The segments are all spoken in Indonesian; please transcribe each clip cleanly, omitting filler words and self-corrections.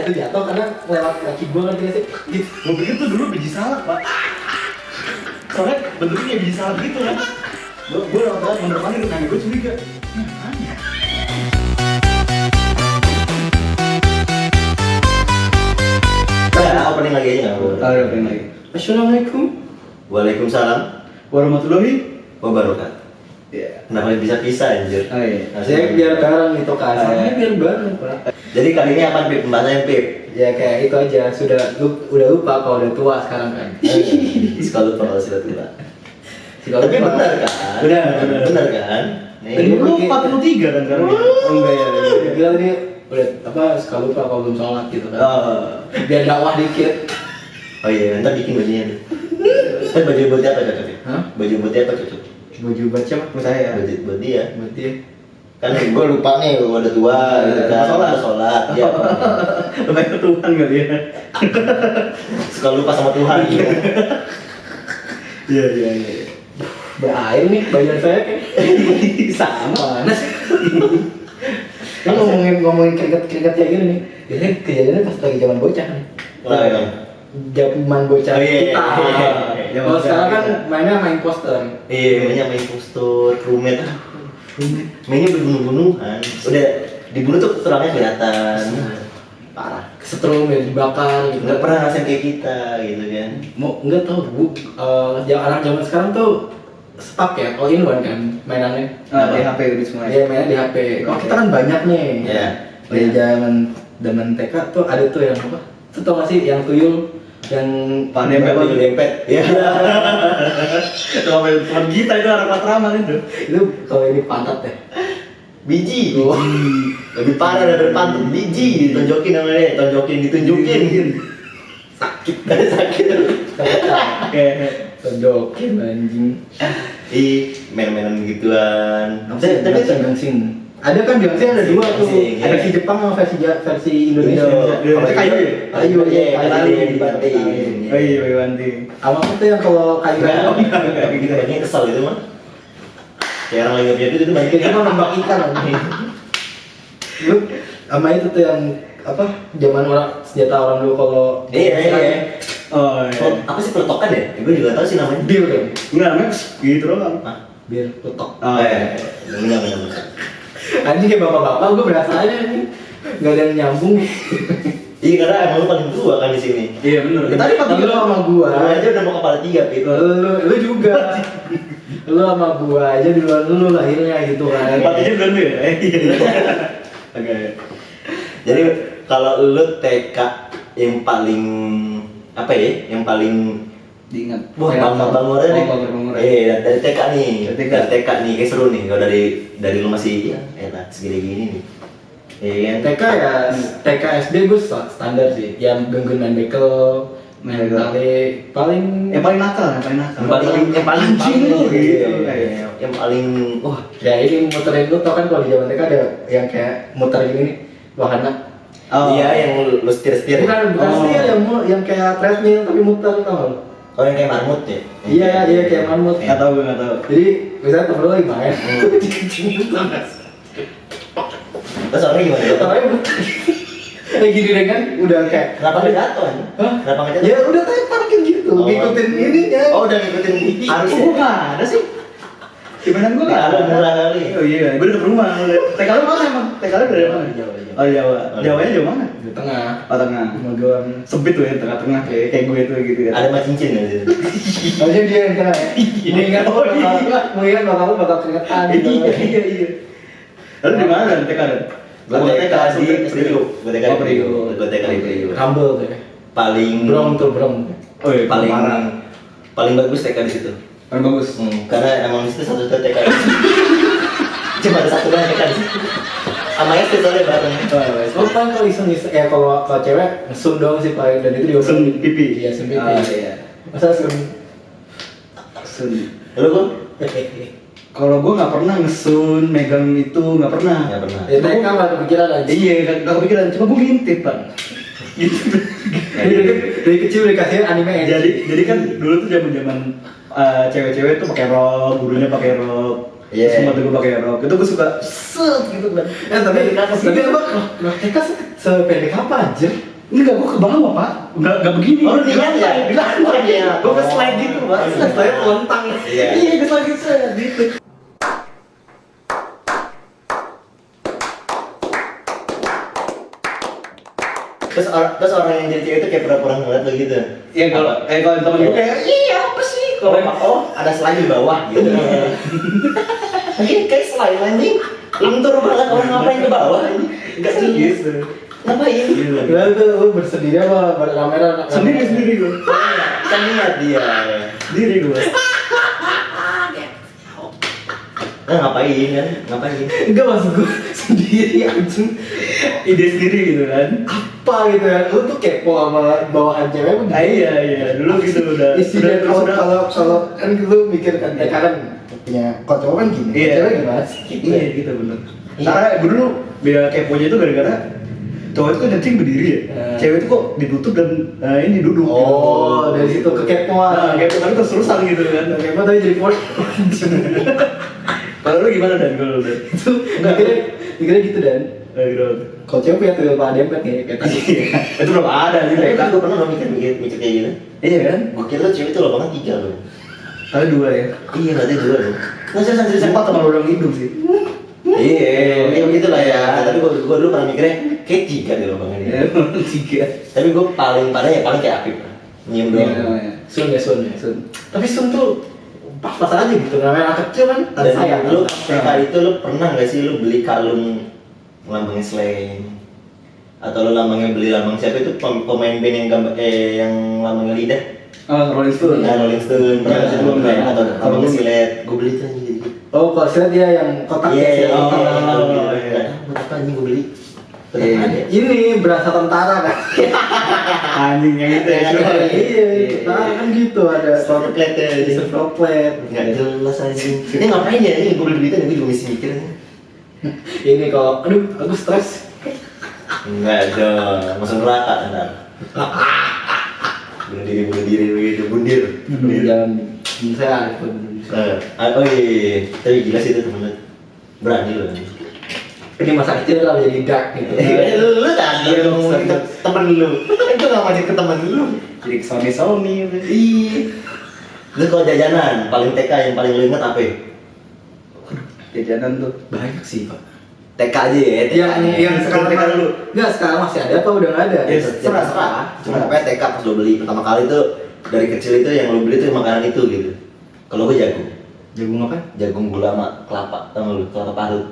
itu jatuh karena lewat kaki gue ngerti gak sih? Gitu. Gue pikir tuh dulu biji salad, Pak. Soalnya bentuknya kayak biji salad gitu kan. Gue lewat banget bener-bener gitu, gue curiga. Mana? Nah, opening lagi aja nggak? Ayo, opening lagi. Assalamualaikum. Waalaikumsalam Warahmatullahi. wabarakatuh. Iya. Kenapa bisa pisah anjir? Oh iya. Saya biar bareng gitu kan. Saya biar bareng Pak. Jadi kali ini apa Pip? Pembahasannya Pip? Ya kayak itu aja. Udah lupa kalau udah tua sekarang kan. Sekali lupa kalau sudah tua. Sudah Tapi lupa. benar kan? Benar. Benar kan? Dan lu 43 kan sekarang? Oh enggak ya. Dia bilang ini udah apa sekali lupa kalau belum sholat gitu kan. Biar dakwah dikit. Oh iya, ntar bikin bajunya nih. Baju buat apa cocok? Hah? Baju buat apa cocok? Baju baca buat saya. Baju buat dia. Buat dia. Kan gue lupa nih, gue udah tua gitu kan. Sholat. Ya. Lebih ke Tuhan kali ya. Suka lupa sama Tuhan gitu. Iya. Berair nih bagian saya kan. Sama. Panas. Kan ngomongin keringat kayak gini nih. Biasanya kejadiannya pas lagi zaman bocah nih. Nah, ya. Zaman bocah Oh, iya, kita. iya. Kalau sekarang kan mainnya main poster. Iya, mainnya main postur, roommate. Mainnya berbunuh-bunuhan. Udah dibunuh tuh tulangnya kelihatan. Parah. Kesetrum ya dibakar gitu. Nggak pernah ngerasain kayak kita gitu kan. Mau nggak tahu bu, anak zaman sekarang tuh stuck ya, all in one kan mainannya. Di HP udah semua. Iya mainnya di HP. Kalau kita kan banyak nih. Iya. Dari zaman TK tuh ada tuh yang apa? Tuh tau gak sih yang tuyul yang Dempet. Iya. Kalau main teman kita itu anak Matraman itu. itu kalau ini pantat ya. Biji. Oh. Lebih parah dari pantun biji ditunjukin namanya, ditunjukin. Sakit. Kayak Tonjokin anjing. Main-mainan gituan. Tapi gangsing. Ada kan gangsing ada dua tuh. Gangsing, iya. Versi Jepang sama versi Indonesia. Itu kayu ya? Kayu ya. Kayu dibanting. Oh iya, Bang Wanti. Sama apa tuh yang kalau kayu Enggak, gitu banyak kesel itu mah. Kayak orang lagi punya itu banyak kita mau nembak ikan anjing. Lu sama itu tuh yang apa? Zaman orang senjata orang dulu kalau Iya. Oh iya. Oh, apa sih peletokan ya? Gue juga tahu sih namanya. bir kan. Enggak, namanya gitu doang. Hah? Bir petok. Oh iya. Benar. Anjing kayak bapak-bapak gue berasa aja nih. Enggak ada yang nyambung. Iya karena emang lu paling tua kan di sini. Iya benar. Tadi pagi lu sama gua. Lu aja udah mau kepala 3 Pit. Lu juga. Lu sama gua aja duluan lu lahirnya gitu kan. Empatnya bukan lu ya? Iya. Oke. Jadi kalau lu TK yang paling apa ya? Yang paling Diingat. wah bangor-bangornya nih. Bangor-bangornya. Iya, dari TK nih. Dari TK. Dari TK nih, kayak seru nih. Kalau dari lu masih ya, enak segini-gini nih. Iya kan? TK ya, TK SD gue standar sih. Yang genggun main bekel, main tali, paling Yang paling nakal. yang paling anjing lu gitu. Iya, yang paling wah ya ini muterin lu tau kan kalau di zaman TK ada yang kayak muter gini nih wahana. iya yang lu setir-setir. Bukan Oh. sih yang kayak treadmill tapi muter tau gak lu? Oh yang kayak marmut ya? Iya kayak mamut. Nggak tahu, gue nggak tahu. Jadi misalnya temen lu lagi main, Terus orangnya gimana? orangnya muter. Kayak gini deh kan, udah kayak Kenapa nggak jatuh kan? Hah? Kenapa nggak jatuh? Ya udah tepar kayak gitu, Oh. ngikutin ininya. Oh udah ngikutin arus ya? Gue nggak ada sih. Gimana gue nggak ada? Nggak ada, murah kali. Oh iya, gue deket rumah. TK lu mana emang? TK lu dari mana? Jawa. Oh Jawa. Jawanya Jawa mana? Di tengah, Oh tengah. Magelang. Sempit tuh ya, tengah-tengah kayak gue tuh gitu kan. Ada mah cincin ya di situ. Harusnya dia yang kena ya. Mengingat bakal lu bakal keringetan gitu. Iya. Lalu di mana dan TK dan? Gue TK di Priuk. Gue TK di Priuk. Gue TK di Priuk. Rumble tuh ya. Paling Brong tuh brong. Oh iya, paling bagus TK di situ. paling bagus. Karena emang di situ satu-satu TK. Cuma ada satu doang TK di situ. Sama SD soalnya bareng. Lo kan kalau iseng-iseng ya kalau cewek ngesun dong sih paling dan itu Sun pipi. Iya sun pipi. Ah, iya. Masa sun? Sun. Lalu gue? Kalau gue nggak pernah ngesun, megang itu nggak pernah. Nggak pernah. Ya TK nggak kepikiran aja. Iya, nggak kepikiran. Cuma gue ngintip kan. Gitu. Dari kecil dikasih anime ya. Jadi kan dulu tuh zaman cewek-cewek tuh pakai rok, gurunya pakai rok. Iya. Semua tuh gue pakai rok. Itu gue suka set gitu kan. Tapi emang TK sependek apa aja? Enggak, gua ke bawah, Pak. Enggak begini. Oh, lu di lantai ya? Di lantai. Iya. Gua ke slide gitu, Pak. Oh, iya. Slide lontang. Iya. Iya, ke slide gitu. Terus orang yang jadi cewek itu kayak pura-pura ngeliat lo gitu. Iya, kalau temen gue kayak, iya apa sih? Oh, ada slime di bawah gitu. Mungkin kayak slime anjing. Lentur banget orang ngapain ke bawah anjing. Enggak serius. Ngapain? Gila tuh bersendiri apa kamera? Sendiri gue. Kan lihat dia. Sendiri gue. Nah, ngapain kan? Ngapain? Enggak maksud gue sendiri anjing. Ide sendiri gitu kan. Apa gitu ya? Lu tuh kepo sama bawaan cewek pun. Iya, dulu gitu udah. Isinya udah- kalau kan lu mikir kan kan punya kok cowok kan gini. Iya. Cewek gimana sih? Iya gitu bener. Iya. Karena gue dulu beda keponya itu gara-gara cowok itu kan kencing berdiri ya. Cewek itu kok ditutup dan ini duduk. Oh, dari situ kekepoan. Nah, kepo kan terus-terusan gitu kan. Kepo tadi jadi poli. Kalau lu gimana Dan? Kalau lu Dan? Itu mikirnya gitu dan. Gitu. Kalau cewek punya tuyul pada dempet nih kayak tadi. Itu belum ada nih Tapi TK. kan gue pernah lo mikir kayak gitu. Iya kan? Gue kira cewek itu lobangan 3 loh. Ada 2 ya. Iya, berarti 2 loh. Nggak serius. Sempat sama orang hidung sih. Iya, begitu lah ya. Tapi gue dulu pernah mikirnya kayak 3 deh lobangan ini. 3. Tapi gue paling parah ya paling kayak Apip. Nyium doang. Sun ya Sun. Tapi Sun tuh pas-pas aja gitu. Namanya anak kecil kan. Dan sayang. lu TK itu lu pernah nggak sih lu beli kalung lambangnya Slang? Atau lu beli lambang siapa itu pemain band yang yang lambangnya lidah? Oh, Rolling Stone. Nah, Rolling Stone pernah Iya, nggak sih belum, lu kayak belum. atau lambangnya Belum. Silet? Gue beli tuh anjing gitu. Oh, kalau saya dia yang kotak Iya, kecil. iya, oh, kalung iya. gitu. Nggak tahu buat apa anjing gue beli. Tetap Iya. ada. Ini berasa tentara kan. Anjing yang itu ya. Iya, tentara kan gitu ada Stoplet ya. stoplet. Nggak jelas anjing. Ini ngapain ya? Ini gue beli begitu, gue juga mesti mikir nih. Ini kalau aduh aku stres. Enggak dong, masuk neraka ntar. Bunuh diri begitu, bundir. Jangan saya Oh iya, tapi gila sih itu temen lu. Berani lu. ini masa kecil lah jadi dark gitu. Lu tadi yang ngomongin ke temen lu. Itu nggak ngajak ke temen lu. Jadi Sony udah. Iya. Lu kalau jajanan paling TK yang paling lu inget apa? Ya? Jajanan tuh. Banyak sih pak. TK aja ya. Yang sekarang TK dulu. Nggak sekarang masih ada apa udah nggak ada? Ya serah. Cuma apa TK pas lu beli pertama kali tuh dari kecil itu yang lu beli tuh makanan itu gitu. Kalau gue jagung. Jagung apa? Jagung gula sama kelapa, tau nggak lu? Kelapa parut.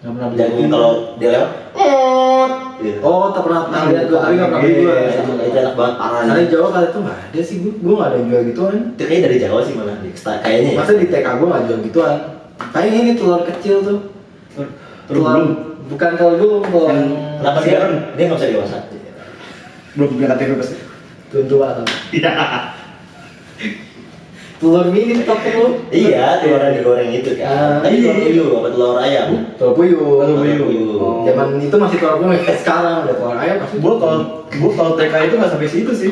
Nggak pernah beli. Jagung kalau dia lewat, gitu. Oh, tak pernah lihat gua, tapi nggak pernah beli gua. Itu enak banget parah. Karena di Jawa kali itu nggak ada sih gua nggak ada yang jual gituan. Itu kayaknya dari Jawa sih malah, kayaknya ya. Masa di TK gua nggak jual gituan? Kayak ini telur kecil tuh. Telur belum. Bukan telur belum, telur. Kenapa sih dia nggak bisa dewasa? Belum punya KTP pasti. Telur tua atau? Iya. Telur mini tapi lu. Iya, telur yang digoreng itu kan. Tapi telur puyuh apa telur ayam? Telur puyuh. Telur puyuh. Oh. Zaman itu masih telur puyuh, kayak sekarang udah telur ayam pasti. Gua kalau TK itu nggak sampai situ sih.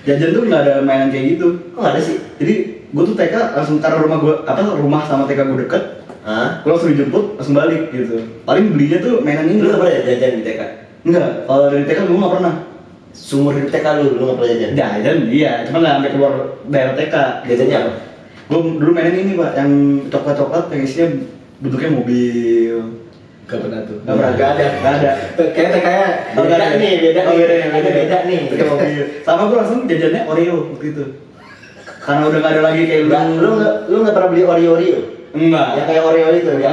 Jajan tuh nggak ada mainan kayak gitu. Kok nggak ada sih? Jadi gua tuh TK langsung karena rumah sama TK gua deket. Hah? Gua langsung dijemput langsung balik gitu. Paling belinya tuh mainan ini. Lu nggak pernah jajan di TK? Enggak, kalau dari TK gua nggak pernah. Sumur hidup TK lu nggak pernah jajan? Jajan iya, cuma nggak sampai keluar daerah TK. Jajannya apa? Gua dulu mainin ini pak, yang coklat yang isinya bentuknya mobil. Gak pernah tuh. Nggak pernah. Gak ada. Nggak ada. Kayak TK-nya Oh, nggak Beda ada. nih, beda Oh, nih. beda, Ada beda nih. Pakai mobil. Sama gua langsung jajannya Oreo waktu itu. Karena udah nggak ada lagi kayak Lu nggak pernah beli Oreo? Enggak. Yang kayak Oreo itu ya?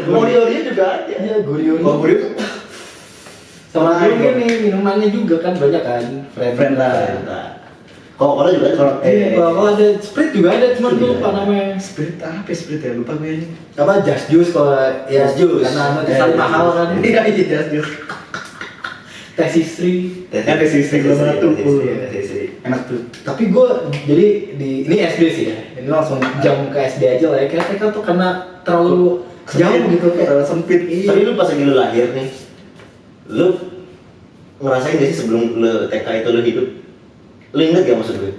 Oreo juga ada. Iya, Guryo. Kalau Oreo Sama Nah, dulu ini minumannya juga kan banyak kan. Friend lah. Nah, Coca-Cola juga ada. Kalau ada Sprite juga ada, cuman gue lupa namanya. Sprite apa ya, Sprite ya? Lupa gue ini. Apa Just Juice kalau ya Just Juice. karena nutrisan mahal kan. Iya, jelas. Teh Sisri. Ya, tes istri gua batu. Tes Enak tuh. Tapi gue jadi ini SD sih ya. Ini langsung jam ke SD aja lah ya. Kayak TK tuh karena terlalu jauh gitu kayak. Terlalu sempit. Tapi lu pas lagi lu lahir nih, lu ngerasain gak sih sebelum lu TK itu lu hidup? Lu inget gak maksud gue?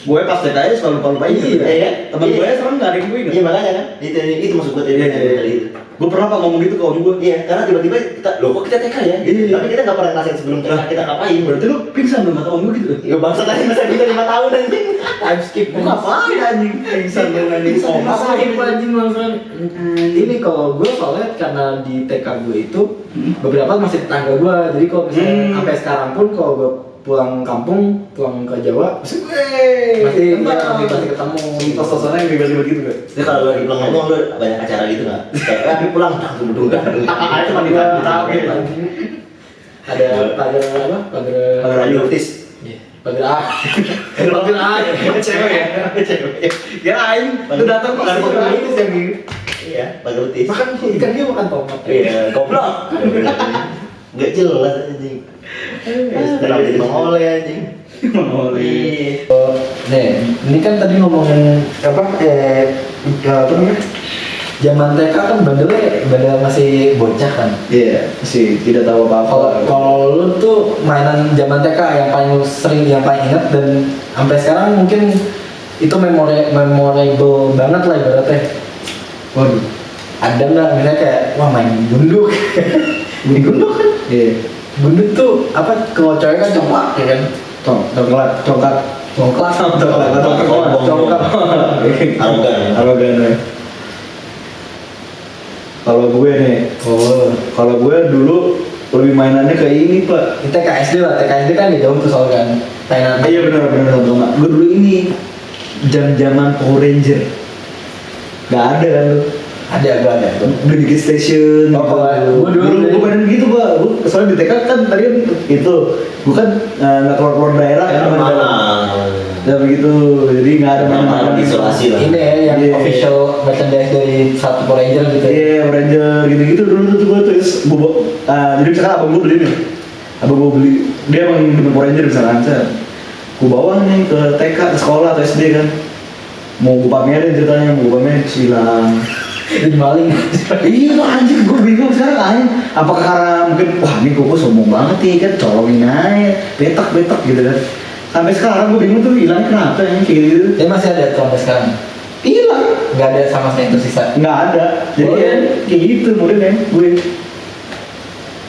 Gue pas TK aja selalu lupa-lupain Iya, gitu. iya. Temen gue sekarang nggak ada yang gue inget. Iya makanya kan, itu maksud gue tadi Iya, iya, iya. tadi itu. Gue pernah pak ngomong gitu ke om gue. Iya, karena tiba-tiba kita, loh kok kita TK ya? Iya. Tapi kita nggak pernah ngerasain sebelum TK kita ngapain. Berarti lu pingsan dong kata om gue gitu. Ya bangsa tadi masa kita 5 tahun anjing. Time skip. Gue ngapain anjing pingsan dong anjing. Oh, ngapain anjing langsung. Ini kalau gue soalnya karena di TK gue itu beberapa masih tetangga gue, jadi kalau misalnya sampai sekarang pun kalau gue pulang kampung, pulang ke Jawa, masih masih ketemu. Tos-tosannya yang tiba-tiba gitu kan. Jadi kalau lu lagi pulang ngomong lu banyak acara gitu nggak? Kayak tapi pulang duduk. Itu mah di ada pagar apa? Pagar ayu artis. Pagar A. Pagar A. Cewek ya. Cewek. Ya aing lu datang pakai pagar itu yang gitu. Iya, pagar artis. Makan ikan dia makan tomat. Iya, goblok. Nggak jelas anjing. Kenapa jadi mengoleh anjing? Mengoleh. Nih, ini kan tadi ngomongin apa namanya? Zaman TK kan bandel masih bocah kan. Iya, masih tidak tahu apa-apa. Kalau lu tuh mainan zaman TK yang paling lu sering, yang paling inget dan sampai sekarang mungkin itu memorable banget lah ibaratnya. Waduh. Ada nggak misalnya kayak wah main gunduk? Main gunduk kan? Iya. Gunduk tuh apa? Kalau cewek kan congklak ya kan? Congklak. Arogan ya. Kalau gue nih, kalau gue dulu lebih mainannya kayak ini pak. Ini TK SD lah, TK SD kan gak jauh tuh soal kan mainan. Iya benar sama. Gue dulu ini jam-jaman Power Ranger. Gak ada kan lu? Ada. Udah bikin station. Oh, kalau gue dulu gue mainin gitu pak. Gue soalnya di TK kan tadi kan itu, gue kan nggak keluar daerah kan. Udah begitu, jadi nggak ada mana isolasi lah. Ini ya yang official merchandise dari satu Power Ranger gitu. Iya, Power Ranger gitu-gitu dulu tuh gue terus jadi misalkan abang gue beli nih, abang gue beli, dia emang demen Power Ranger misalkan, gue bawa nih ke TK, ke sekolah atau SD kan, mau gue pamerin ceritanya, mau gue pamerin terus hilang. Jadi maling. Iya tuh anjing, gue bingung sekarang anjing. Apakah karena mungkin wah ini gue sombong banget nih kan, colongin aja, betak gitu kan. Sampai sekarang gue bingung tuh hilang kenapa yang kayak gitu. Dia masih ada tuh sampai sekarang. Hilang. Nggak ada sama sekali yang tersisa. Nggak ada. Jadi ya, kayak gitu modelnya gue.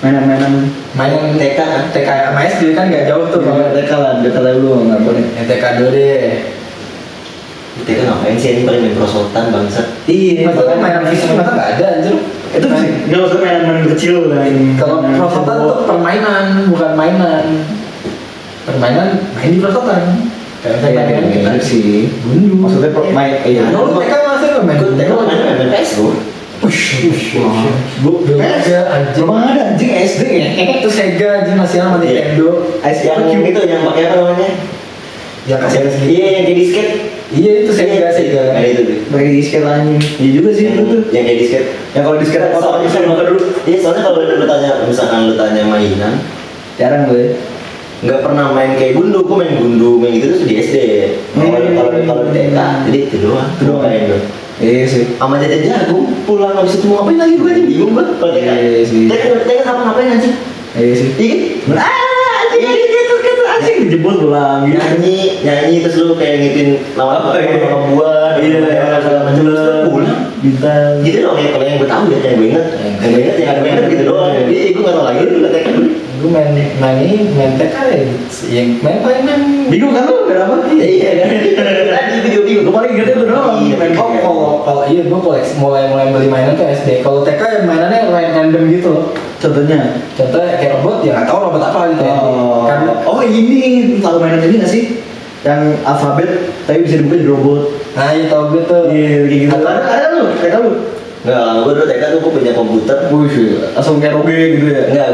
Mainan TK kan? TK sama SD kan nggak jauh tuh. Kalau TK lah dulu nggak boleh. yang TK dulu deh. TK ngapain sih ini paling main prosotan bangsat? Iya. Masa kan mainan fisik masa nggak ada anjir. Itu sih. Nggak usah mainan kecil lah. Kalau prosotan tuh permainan bukan mainan. Permainan main di prosotan. Kayak mainan kita sih. gundu. Maksudnya main iya. Lu TK masih nggak main Gue TK main PS bro. Belum ada anjing. Belum ada anjing SD ya. Itu Sega anjing masih sama Nintendo. Yang itu yang pakai apa namanya? Yang kasih segini. Iya yang kayak disket. Iya itu Sega. Nah itu tuh. Pakai disket anjing. Iya juga sih itu tuh. Yang kayak disket. Yang kalau disket Soalnya dulu. Iya soalnya kalau lu tanya misalkan lu tanya mainan, jarang gue. nggak pernah main kayak gundu, gue main gundu main gitu tuh di SD. Kalau di TK, jadi itu doang. Main tuh. Iya sih. Sama jajan jagung, pulang habis itu mau ngapain lagi gue nih bingung banget kalau TK. Iya sih. TK sama ngapain anjing? Iya sih. Iya kan? Gitu anjing dijemput pulang gitu. Nyanyi terus lu kayak ngitin nama buah, segala macam terus lu pulang. Bintang. Gitu dong ya kalau yang gue tahu ya, yang gue inget gitu doang. Iya, gue nggak tahu lagi lu TK dulu. Gue main TK ya, yang main Bingung kan lu main apa? Iya kan? Tadi video Gue paling ingetnya itu doang. Iya, Main kalau iya gue koleksi mulai beli mainan tuh SD. Kalau TK yang mainannya random gitu loh. Contohnya? Contohnya kayak robot, ya nggak tahu robot apa gitu ya. Kan Oh ini tahu mainan ini nggak sih? Yang alfabet tapi bisa dibuka jadi robot. nah itu tau gue tuh. Iya kayak gitu. Ada lu? TK lu? Enggak, gue dulu TK tuh gue punya komputer. Wih, langsung kayak roge gitu ya? Enggak,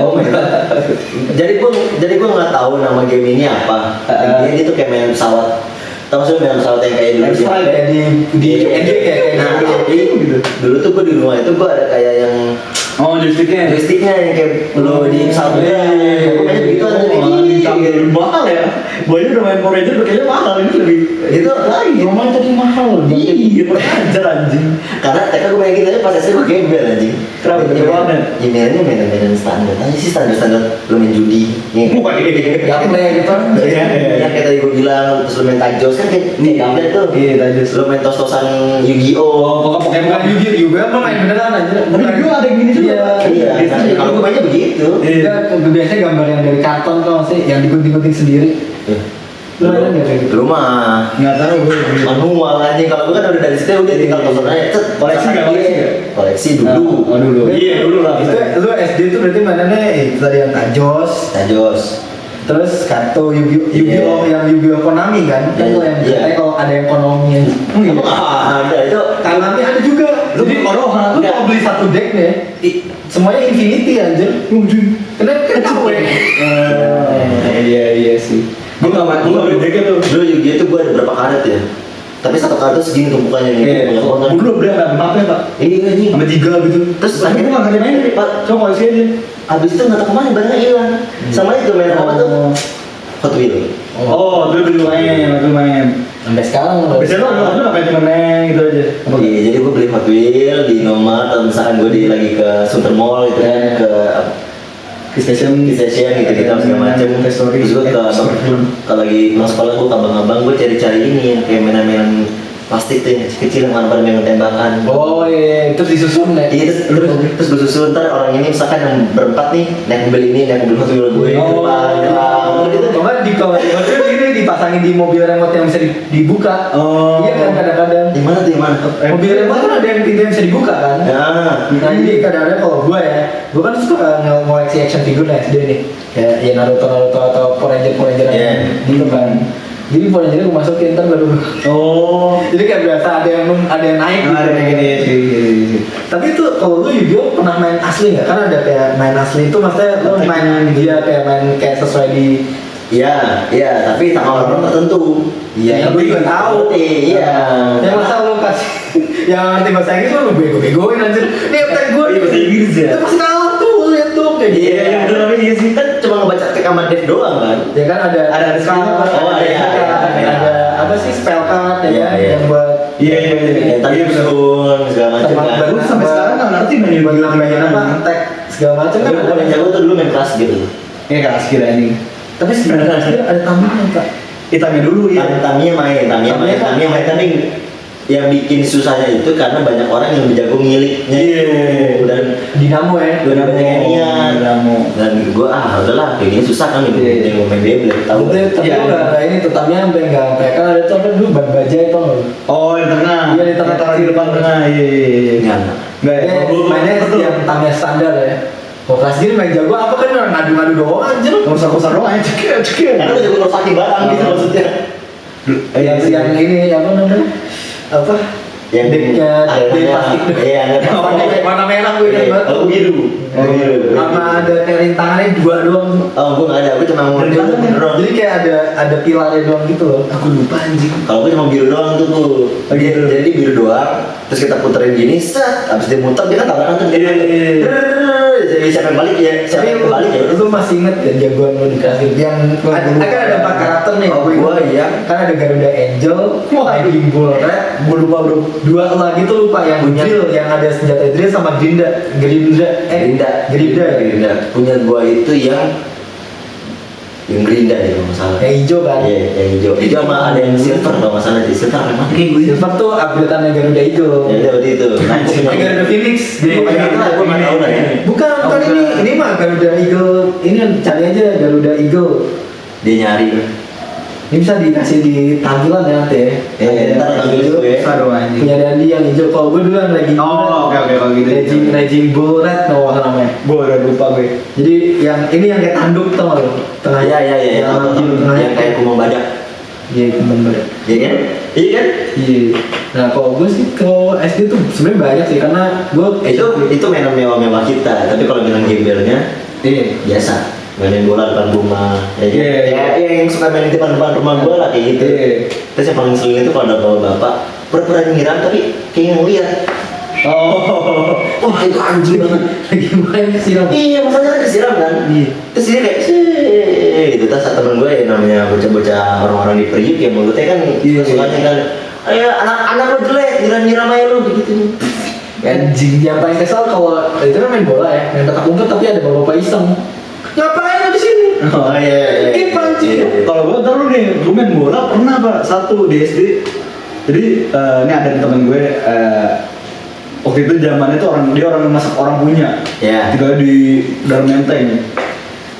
jadi gue nggak tahu nama game ini apa. Dia tuh kayak main pesawat. Tahu sih main pesawat yang kayak dulu. Kayak di NG kayak Nah, gitu. gitu. Dulu tuh gue di rumah itu gue ada kayak yang Oh joysticknya? joysticknya yang kayak lo di pesawat. Gue main begitu aja. Mahal ya? Boynya udah main Power Ranger kayaknya mahal, ini lebih Itu lagi. Roman tadi mahal loh. iya ajar anjing. Karena TK gue main gitu aja pas SD gue gembel anjing. Kenapa? Gimana? Ya mainnya mainan standar aja sih, standar lu main judi. Wah, ini Gaple gitu. Iya, iya. Yang kayak tadi gue bilang, terus lu main tajos kan kayak gaple tuh. Iya, tajos. Lu main tos-tosan Yu-Gi-Oh. Bukan Yu-Gi juga mah main beneran aja. Tapi juga ada yang gini juga. Iya, nah, kalau gue mainnya begitu. Iya. Biasanya gambar yang dari karton tuh sih, yang digunting-gunting sendiri. Lu ada nggak kayak gitu? Lu mah Nggak tahu gue. manual anjing. Kalau gue kan udah dari situ udah tinggal tosan aja. Cet, Koleksi nggak, koleksi nggak? Koleksi dulu. Oh dulu. Iya dulu lah. Itu lu SD tuh berarti mainannya itu tadi yang tajos, Tajos. terus kartu Yu-Gi-Oh yang Yu-Gi-Oh Konami kan? Kan Iya, lo yang iya. katanya kalau ada yang Konami Emang ada itu. Konami ada juga. Lu Jadi Konoha, lu enggak. kalau beli satu deck nih, semuanya Infinity anjir. Kena KW. Iya sih. Gue nggak beli decknya tuh. Dulu Yu-Gi-Oh itu gue ada berapa karet ya? Tapi satu kartu segini tumpukannya nih. Iya. Banyak banget. Gue dulu beli ada 4 ya pak. Iya anjing. Sampai 3 gitu. Terus tapi gue nggak ngerti main. Pak, Coba koleksi aja. abis itu nggak tahu kemana barangnya hilang. Sama itu main apa tuh? Hot Wheels. Oh, dulu main. Sampai sekarang lo. Biasanya lu ngapain cuma main gitu aja. Iya, jadi gue beli Hot Wheels di Indomaret atau misalkan gue lagi ke Sunter Mall gitu kan, ke Station station gitu kita segala macam. Story. Terus gue kalau lagi pulang sekolah gue ke abang-abang gue cari-cari ini yang kayak mainan-mainan plastik tuh yang kecil-kecil yang pada main tembakan. Oh iya, terus disusun ya. Iya, terus gue susun ntar orang ini misalkan yang berempat nih naik mobil ini, naik mobil Hot Wheels gue di depan, gitu. Kemarin di kalau ini dipasangin di mobil remote yang bisa dibuka. Oh. Iya kan kadang-kadang. Di mana tuh, di mana? Mobil remote kan ada yang pintu yang bisa dibuka kan. Ya. Nah jadi kadang-kadang kalau gue kan suka ngoleksi action figure SD nih, kayak ya Naruto atau Power Ranger Iya. gitu kan. Jadi Power Ranger gue masukin ntar baru. Oh. Jadi kayak biasa ada yang naik gitu. Ada yang gini sih. Tapi itu kalau lu Yu-Gi-Oh pernah main asli nggak? Kan ada kayak main asli itu maksudnya lu main dia kayak sesuai di. Iya, tapi sama orang tertentu. Iya, gue juga tahu. Iya. Ya masa lu kasih yang ngerti bahasa Inggris lu bego-begoin anjir. Nih aptek gue. Iya, bahasa Inggris ya? Itu pasti kalah tuh, lihat dong kayak gitu. Iya, betul tapi iya sih kan cuma ngebaca ke kamar Dev doang kan. Ya kan ada Ada spell, Oh, iya, iya. ada apa sih spell card ya Iya, kan iya. yang buat Iya. Ya, tadi sun segala macam Sama kan. baru Sampai sekarang nggak ngerti main buat Yu-Gi-Oh nambahin gimana. apa attack segala macam kan Tapi gue paling jago tuh dulu main kelas gitu. Iya keras kira ini. tapi sebenarnya ada tambahnya Pak. Hitamnya dulu ya. Tamiya main tapi yang bikin susahnya itu karena banyak orang yang jago ngiliknya Iya. dan Dinamo ya udah banyak yang niat. Dinamo. Dan gue udahlah kayak gini susah kan gitu. Iya. Yang mau main Beyblade tahu. tapi Iya. udah ada ini tetapnya sampai nggak sampai kan ada tuh apa dulu ban bajai itu loh. Oh di tengah. Iya, di tengah. Taruh di depan tengah. Iya. Nggak. Nggak ya. Mainnya yang Tamiya standar ya. Kok kelas gini main jago apa kan orang ngadu-ngadu doang anjir. Usah doang aja cekir. Karena jago ngerusakin barang gitu Oh. maksudnya. Yang ini apa namanya? Apa? Yang Decknya ada dari plastik. Iya, ada Warna merah gue ingat banget. Oh, biru. Sama ada kayak rintangannya dua doang. Oh, gue nggak ada. Gue cuma mau biru doang. Jadi kayak ada pilarnya doang gitu loh. Aku lupa anjing. Kalau gue cuma biru doang tuh. Jadi biru doang. Terus kita puterin gini, set. Abis dia muter dia kan tabrakan tuh. Jadi siapa yang balik ya? Siapa Tapi yang balik ya? lu masih inget ya jagoan lu dikasih yang kan ada 4 karakter nih. Gua iya. Kan ada Garuda Angel, Lightning Bolt Red, gue lupa bro. 2 lagi tuh lupa yang drill yang ada senjata drill sama Grinda. Gerinda. Punya gua itu yang Gerinda ya kalau nggak salah. Yang hijau kan? Iya, yang hijau. Hijau sama ada yang silver kalau nggak salah. Di silver yang mana? Silver tuh upgradeannya Garuda hijau. Ya udah berarti itu. Yang Garuda Phoenix. Jadi pokoknya itu lah. Gua nggak tahu lah ya. Bukan ini mah Garuda Eagle. Ini cari aja Garuda Eagle. Dia nyari. Ini bisa dikasih di tampilan ya nanti ya. Ntar tampil itu ya. Aduh anjing. Punya Dandi yang hijau. Kalau gue dulu yang lagi Oh, oke kalau gitu. Raging Bull Red apa namanya. Gue udah lupa gue. Jadi yang ini yang kayak tanduk tau gak lo? Iya. Yang kayak kumang badak. Iya temen banget. Iya kan? Iya kan? Iya. Nah kalau gue sih kalau SD tuh sebenarnya banyak sih karena gue Itu mainan mewah-mewah kita. Tapi kalau bilang gembelnya biasa. Mainin bola depan rumah, ya kan? Ya, yang suka main di depan rumah gua lah kayak gitu. Terus yang paling sering itu kalau ada bapak pura-pura nyiram tapi kayak ngeliat. Oh. Wah itu anjing banget. lagi main siram. Iya masalahnya kan disiram kan. Iya. Terus dia kayak gitu. Terus temen gue yang namanya bocah-bocah orang-orang di Priuk yang mulutnya kan sukanya kan, ayo anak lo jelek, nyiram aja lu begitu. Anjing, yang paling kesal kalau itu kan main bola ya, main petak umpet tapi ada bapak iseng. Ngapain lo di sini? Oh iya. Kiper anjing. Kalau gue taruh nih, gue main bola pernah pak satu di SD. Jadi ini ada temen gue waktu itu zamannya tuh dia orang masak orang punya. Iya. Tinggal di dalam menteng.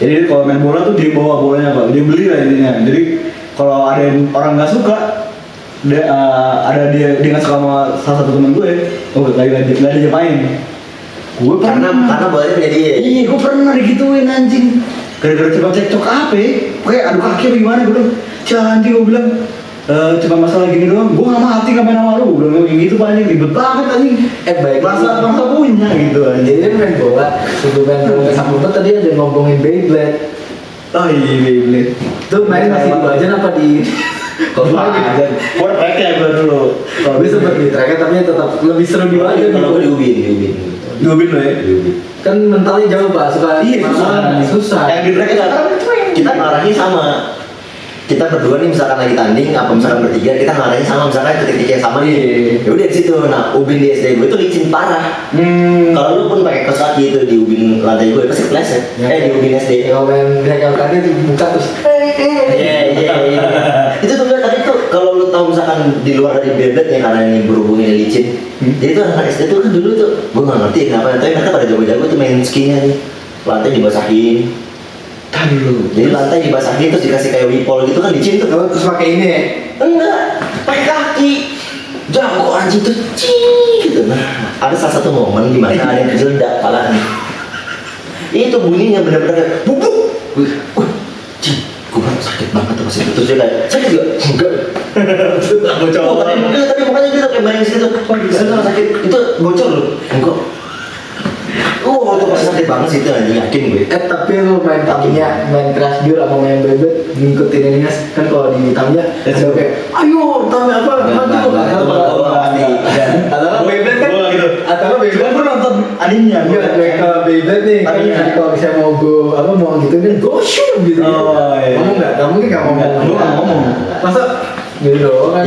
Jadi kalau main bola tuh dia bawa bolanya pak, dia beli lah intinya. Jadi kalau ada yang orang nggak suka, dia nggak suka sama salah satu temen gue, nggak dia main. Gue Karena bolanya punya dia. Iya, gue pernah digituin anjing. Gara-gara cuma cekcok apa ya? Kayak adu kaki apa gimana gue bilang. Anjing gue bilang, cuma masalah gini doang. Gue nggak mati nggak main sama lu. Gue bilang kayak gitu pak anjing, ribet banget anjing. Baik. Bangsa punya gitu anjing. Jadi dia main bola, sebelum main bola sama umpet tadi ada ngomongin Beyblade. Oh iya, Beyblade. Tuh main masih di Bajan apa di Kalau aja, gue tracknya gue dulu. Kalau gue sempet di tracknya tapi tetap lebih seru di Bajan. Kalau gue diubin. Diubin lo ya? Kan mentalnya jauh pak, suka susah. Yang di track Kita ngarahnya sama. Kita berdua nih misalkan lagi tanding, apa misalkan bertiga, kita ngarahnya sama, misalkan titik yang sama nih. Ya udah di situ. Nah, ubin di SD gue tuh licin parah. Kalau lu pun pakai kaos kaki itu di ubin lantai gue pasti kepleset. Di ubin SD. Kalau main bengkel tadi tuh buka terus. Iya. Itu tuh tadi tuh kalau lu tahu misalkan di luar dari Beyblade ya karena ini berhubungnya licin. Jadi tuh anak SD tuh kan dulu tuh gue nggak ngerti kenapa, tapi mereka pada jago-jago tuh main skinya nih. Lantai dibasahin. Jadi lantai dibasahin terus dikasih kayak wipol gitu kan licin tuh. Kalau terus pakai ini ya? Enggak, pakai kaki. Jago anjing tuh gitu. Nah, ada salah satu momen di mana ada yang kejeledak palanya. Itu bunyinya benar-benar kayak bubuk. Gue bilang sakit banget tuh pas itu. Terus dia kayak, sakit gak? Enggak. Bocor. Tapi mukanya gitu kayak main situ. Sakit. Itu bocor loh. Enggak. Itu pasti sakit banget sih itu anjing, yakin gue. Tapi lu main Tamiya, main Crash Gear apa main Beyblade ngikutin ininya kan kalau di Tamiya ada kayak ayo Tamiya apa maju atau Beyblade kan atau Beyblade Gue nonton animenya. ke Beyblade nih kan kalau misalnya mau go apa mau gitu kan go shoot gitu ngomong nggak mungkin nggak ngomong gue nggak ngomong masa gitu doang kan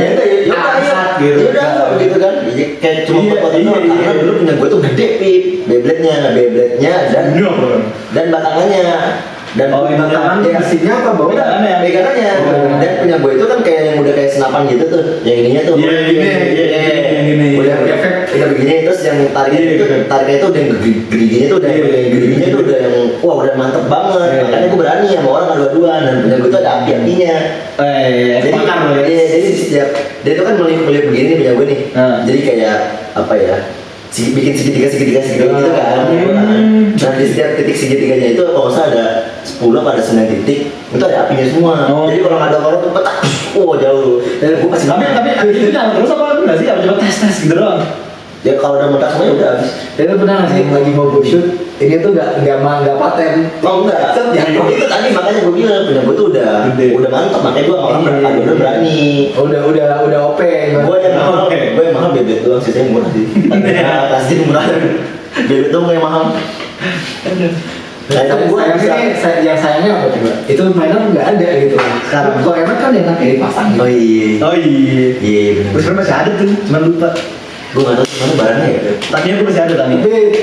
Ya udah gitu kan. Kayak cuma potong doang karena dulu punya gue tuh gede pip. Beyblade-nya dan batangannya. Dan batangan isinya apa bawa pegangannya. Dan punya gue itu kan kayak yang udah kayak senapan gitu tuh. Yang ininya tuh. Udah efek kita begini terus yang tariknya itu udah geriginya tuh udah yang wah udah mantep banget. Makanya gue berani sama orang dua-duaan dan punya gue tuh ada api-apinya. Jadi setiap dia itu kan melihat begini nih punya gue nih. Jadi kayak apa ya? Bikin segitiga gitu kan. Nah di setiap titik segitiganya itu kalau nggak salah ada 10 atau ada 9 titik itu ada apinya semua. Jadi kalau nggak ada orang tuh petak, jauh. Dan gue pasti tapi itu jalan terus apa enggak sih? Apa cuma tes gitu doang? ya kalau udah meledak semuanya udah habis. Itu benar nggak sih lagi mau go shoot ini tuh nggak paten. Oh enggak. Ya itu tadi makanya gue bilang punya gue tuh udah mantap makanya gue orang berani. Udah OP. Gue yang mahal Beyblade doang sisanya murah sih. Pasti murah. Beyblade doang yang mahal. Yang sayangnya apa coba? Itu mainan nggak ada gitu. Sekarang kalau enak kan enak ya dipasang. Oh iya. Iya. Terus masih ada tuh, cuma lupa. Gue nggak tahu gimana barangnya ya. Tadinya gue masih ada tadi.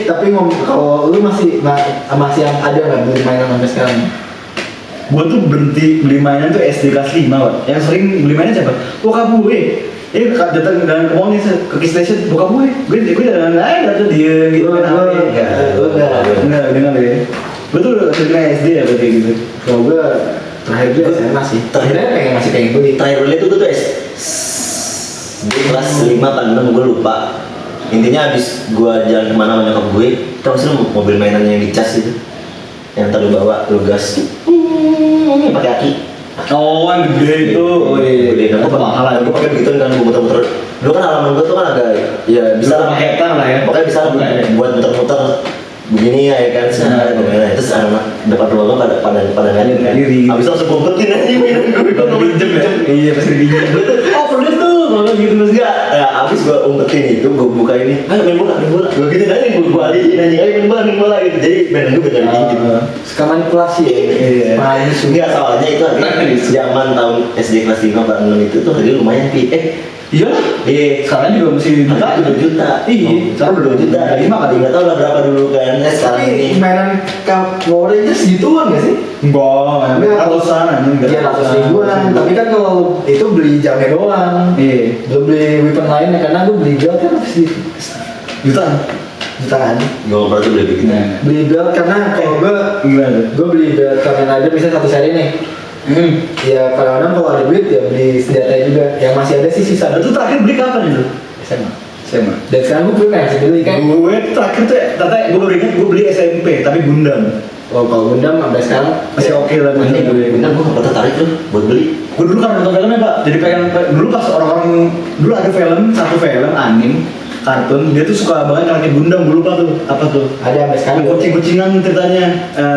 Tapi kalau lu masih yang ada nggak beli mainan sampai sekarang? Gue tuh berhenti beli mainan tuh SD kelas 5 Pak. Yang sering beli mainan siapa? Bokap gue. Datang ke mall nih ke Key Station, bokap gue. Gue jalan lain atau dia gitu kan apa? Enggak dengar ya. Gue tuh dari SD ya berarti gitu. Kalau gue terakhir gue SMA sih. Terakhir pengen beli. Terakhir beli tuh gue tuh kelas 5 kan 6 gue lupa. Intinya abis gue jalan kemana sama nyokap gue, tau sih mobil mainan yang dicas itu, yang tadi bawa lu gas, pakai aki. Oh, yang gede itu. Oh iya. Gede kan? Gue mahal lah. Gue pakai begitu kan gue muter-muter. Dulu kan halaman gue tuh kan agak ya bisa lah. Hektar lah ya. Pokoknya bisa buat muter-muter. begini ya kan sebenarnya terus anak depan rumah gua pada ngeliatin kan Iri. habis langsung kumpetin aja minum gua nggak pinjem ya Iya pasti pinjem. oh pedes tuh kalau gitu terus enggak ya habis gua umpetin itu gua buka ini ayo main bola gua gitu nanya gua alihin aja ayo main bola gitu jadi benar gua gak pinjem Suka manipulasi ya. Iya. Manis. enggak soalnya itu zaman tahun SD kelas 5 atau 6 itu tuh harganya lumayan Iya lah. iya Sekarang juga masih Enggak, 2 juta. Iya. Sekarang udah 2 juta. 5 kali enggak tahu lah berapa dulu kan. Sekarang Tapi ini. mainan Power Rangers segituan gak sih? Enggak, ratusan aja. Iya ratus ribuan. Tapi kan kalau itu beli jamnya doang. Iya. Belum beli weapon lainnya karena gue beli belt kan harus Jutaan. jutaan. Gua pernah tuh beli begitu. Beli belt karena kalau Gimana tuh? gue beli belt Kamen Rider misalnya satu seri nih. Ya kadang-kadang kalau ada duit ya beli senjata juga. Yang masih ada sih sisa. Itu terakhir beli kapan itu? SMA. SMA. Dan sekarang gue pengen beli kan. Gue terakhir tuh, tata gue baru ingat gue beli SMP tapi Gundam. Oh kalau Gundam sampai sekarang Masih oke lah Gundam. Bener gua enggak tertarik tuh buat beli. Gue dulu kan nonton filmnya pak, jadi pengen dulu pas orang-orang dulu ada satu film anim kartun dia tuh suka banget ngelakuin Gundam, gue lupa tuh apa tuh. ada sampai sekarang. Yang kucing-kucingan ceritanya.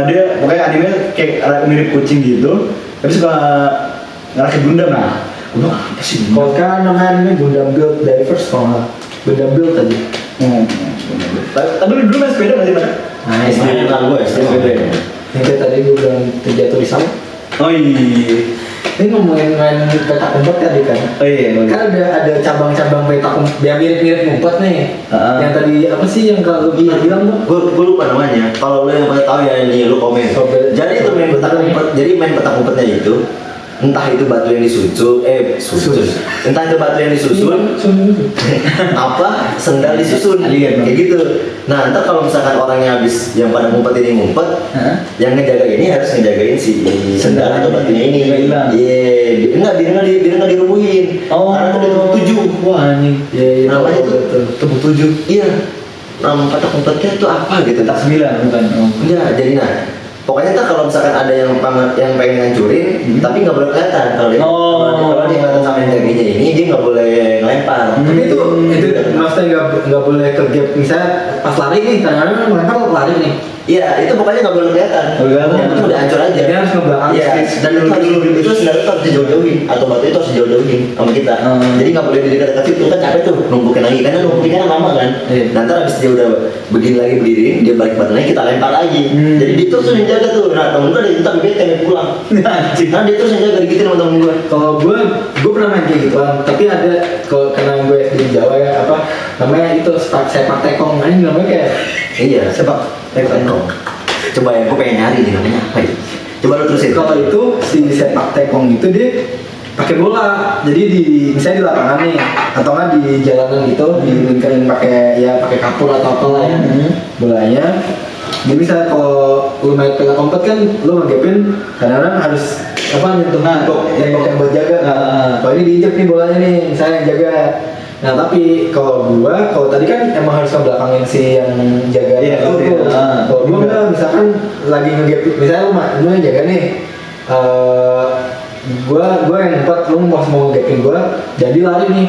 Dia pokoknya animenya kayak mirip kucing gitu, tapi suka ngerakit Gundam. Nah, gue bilang apa sih Kalau Gundam? sekarang namanya ini Gundam Build Divers kalau nggak Gundam Build tadi. Tapi dulu main sepeda masih pada? Nah, SD kan gua SD. Yang kayak tadi gue bilang terjatuh di sawah. Oh iya. Ini ngomongin main petak umpet tadi kan. Oh iya. Kan ada cabang-cabang petak umpet, dia mirip-mirip umpet nih. Yang tadi apa sih yang kalau bilang tuh? Gue lupa namanya. Kalau lu yang pada tahu ya ini lu komen. Jadi itu main petak umpet. Jadi main petak umpetnya itu entah itu batu yang disusul, entah itu batu yang disusun, apa sendal disusun, Alien, kayak gitu. Nah, ntar kalau misalkan orangnya habis yang pada ngumpet ini ngumpet, yang ngejaga ini harus ngejagain si sendal atau batunya ini. Nggak hilang. Iya, biar nggak dirubuhin. Karena itu ada 7. Wah anjing. Iya, Namanya tuh Tepuk 7. iya. Nama petak umpetnya itu apa gitu? Petak 9 bukan. Oh. Enggak, jadi nah pokoknya ntar kalau misalkan ada yang pengen ngancurin, tapi nggak boleh kelihatan kalau dia kelihatan sama yang jaganya ini dia nggak boleh ngelempar. Tapi itu maksudnya nggak boleh ke gap misalnya pas lari nih, kadang-kadang melempar lari nih. Iya, itu pokoknya nggak boleh kelihatan. Yang penting udah hancur aja. Dia harus ngebelakang. Iya, dan itu sebenarnya harus dijauh-jauhin atau batu itu harus dijauh-jauhin sama kita. Jadi nggak boleh di dekat-dekat situ kan capek tuh numpukin lagi karena numpukin kan lama kan. Nanti habis dia udah begini lagi berdiri, dia balik badan lagi kita lempar lagi. Jadi dia terus yang jaga tuh. Nah temen gue ada yang bete pengen pulang. Nah dia terus yang jaga gitu sama temen gue. Kalau gue pernah main kayak gituan, tapi ada kalau karena gue SD di Jawa ya apa namanya itu sepak tekong ini namanya kayak Iya, sepak tekong. Coba ya, gue pengen nyari nih namanya apa ya. Coba lu terusin. kalau itu si sepak tekong itu dia pakai bola, jadi misalnya di lapangan nih atau nggak di jalanan gitu dilingkarin pakai kapur atau apa lah ya bolanya. Jadi misalnya kalau lu main petak umpet kan lu ngegepin kadang-kadang harus apa nyentuh tembok yang buat jaga. Kalau ini diinjek nih bolanya nih misalnya yang jaga. Nah tapi kalau tadi kan emang harus ngebelakangin si yang jaga itu. Kalau gua enggak, misalkan lagi ngegep, misalnya lu yang jaga nih, gua yang ngumpet, lu mau ngegepin gua, jadi lari nih.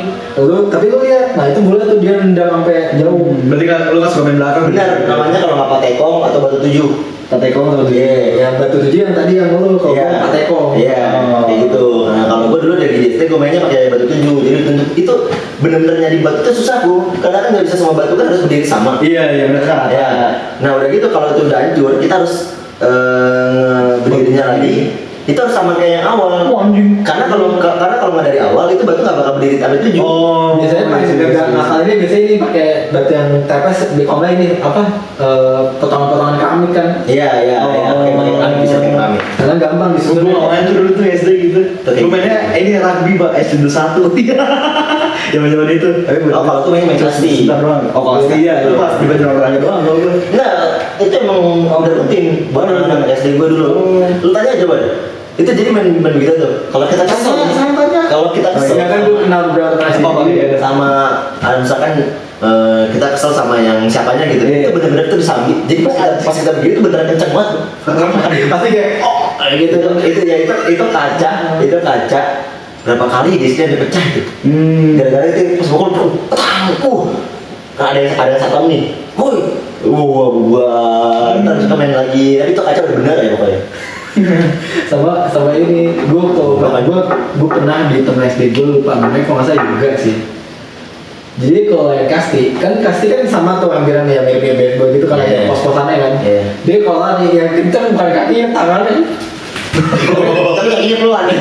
Tapi lu lihat, nah itu bola tuh dia nendang sampai jauh. Berarti kan lu kan suka main belakang. Benar, namanya kalau nggak patekong atau batu 7. Tatekong atau Iya, Yang batu 7 yang tadi yang lu kalau gua patekong. Iya, kayak gitu. Nah, kalau gue dulu dari SD gue mainnya pakai batu 7. Jadi itu bener-bener nyari batu itu susah bu. Karena kan nggak bisa semua batu kan harus berdiri sama. Iya benar kan. Ya. Nah udah gitu kalau itu udah hancur kita harus berdirinya lagi. Itu harus sama kayak yang awal. Karena kalau nggak dari awal itu batu nggak bakal berdiri sampai 7. Biasanya paling gagal nakal ini biasanya ini pakai batu yang tepes di online ini apa potongan-potongan keramik kan. Iya. Pakai keramik bisa pakai keramik. Karena gampang disusun. Gue main tuh dulu tuh SD gitu. Gue mainnya ini rugby pak SD 21. Zaman itu. Oh kalau tuh main pasti. Sebentar doang. Oh pasti ya. Itu pas di baju olahraga doang kalau gue. Nah, itu emang udah rutin buat anak SD gue dulu. Lu tanya aja, Bang. Itu jadi main begitu tuh. Kalau kita kesel, Saya tanya. kalau kita kesel, Iya kan gue kenal beberapa teman SD. sama misalkan kita kesel sama yang siapanya gitu, itu benar-benar tuh disambi. Jadi pas kita begitu itu beneran kenceng banget. Pasti kayak Gitu itu kaca berapa kali disnya dipecah itu. Gara-gara itu pas pukul ada yang satu nih woi, ntar kita main lagi. Tapi itu kacau bener ya pokoknya. sama ini gue pernah di temen SD gue, lupa namanya kalau nggak salah juga sih. Jadi kalau yang kasti kan sama tuh hampiran ya mirip-mirip gue gitu kan, ada pos-posannya kan. Dia kalau lari yang kenceng bukan kaki, yang tangannya. Tapi kakinya keluar nih.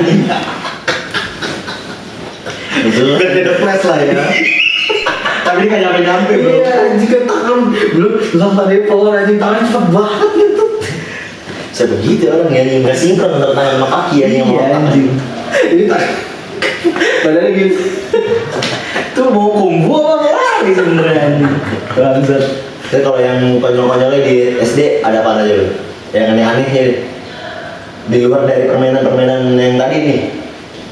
Itu Beda flash lah ya. Tapi ini kayak nyampe bro. Iya, anjing kan tangan belum tadi power anjing, tangan cepet banget gitu. sebegitu orang yang nggak sinkron antara tangan sama kaki ya yang mau anjing. Ini tak badannya gitu. Itu mau kumbu apa lari sebenarnya anjing. Bangsat. Jadi kalau yang konyol-konyolnya di SD ada apa aja lo? Yang aneh-anehnya di luar dari permainan-permainan yang tadi nih.